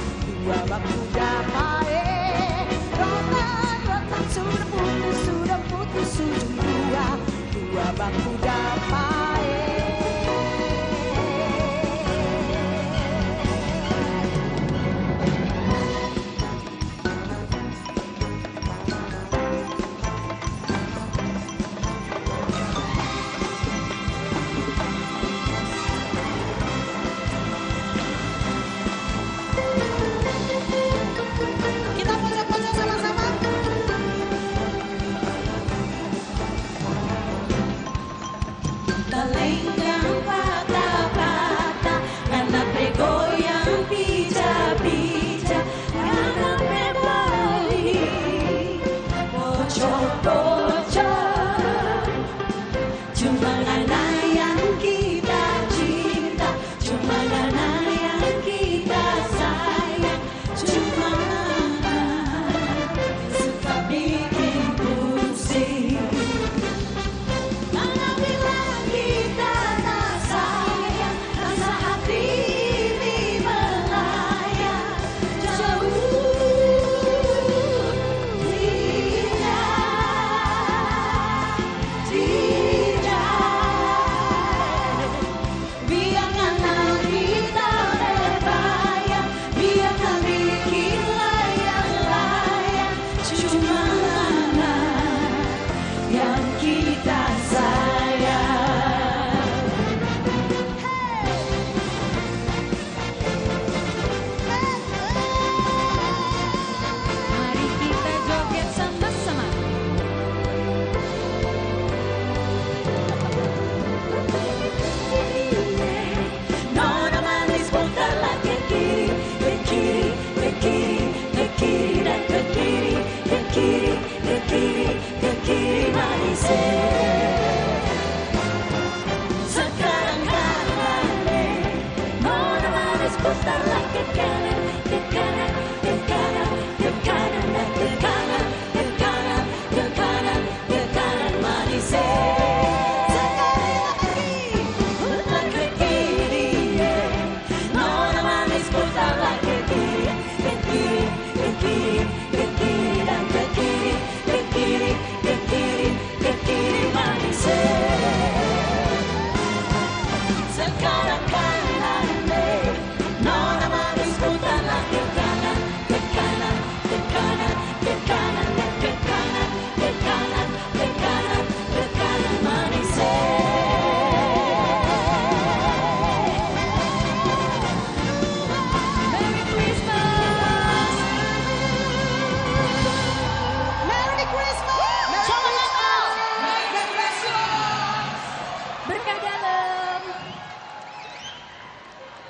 dua baku dapai. Rotan, rotan sudah putus ujung dua, dua baku dapai. kalenggang patah-patah, nganape goyang pija-pija, nganape bali bocor-bocor. Cuma ngana yang kita cinta, cuma ngana yang kita sayang, cuma ngana suka bikin pusing. Karena bilang kita tak sayang, rasa hati ini melayang jauh. Biarkan kita berbayang, biarkan bikin layang-layang, cuma yang kita sayang. Mari kita joget sama-sama. Nona manis putarlah ke kiri, ke kiri, ke kiri, ke kiri dan ke kiri, ke kiri, ke kiri, ke kiri manis. Sekarang kanan, nona manis putarlah ke kanan, ke kanan, ke kanan, ke kanan dan ke kanan, ke kanan, ke kanan, ke kanan manis. Sekali lagi, putar ke kiri, nona manis putarlah ke kiri, ke kiri, ke kiri, ke kiri dan ke kiri, ke kiri, ke kiri, ke kiri manis. Sekarang kanan, nona manis putarlah ke kanan, ke kanan, ke kanan, ke kanan dan ke kanan, ke kanan, ke kanan, ke kanan manis. Merry Christmas! Merry Christmas! Selamat Natal! God bless you all! Berkah dalam.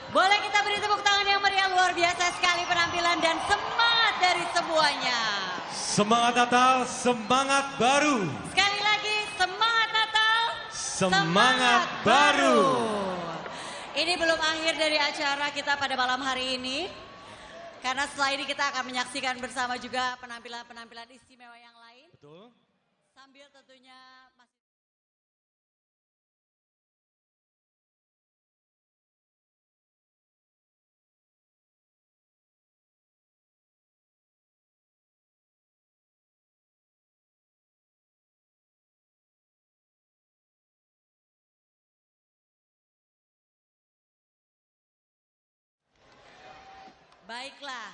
Boleh kita beri tepuk tangan yang meriah, luar biasa sekali penampilan dan semangat dari semuanya. Semangat Natal, semangat baru. Sekali lagi, semangat Natal, Semangat baru. Ini belum akhir dari acara kita pada malam hari ini. Karena setelah ini kita akan menyaksikan bersama juga penampilan-penampilan istimewa yang lain. Betul. Sambil tentunya masih... Baiklah,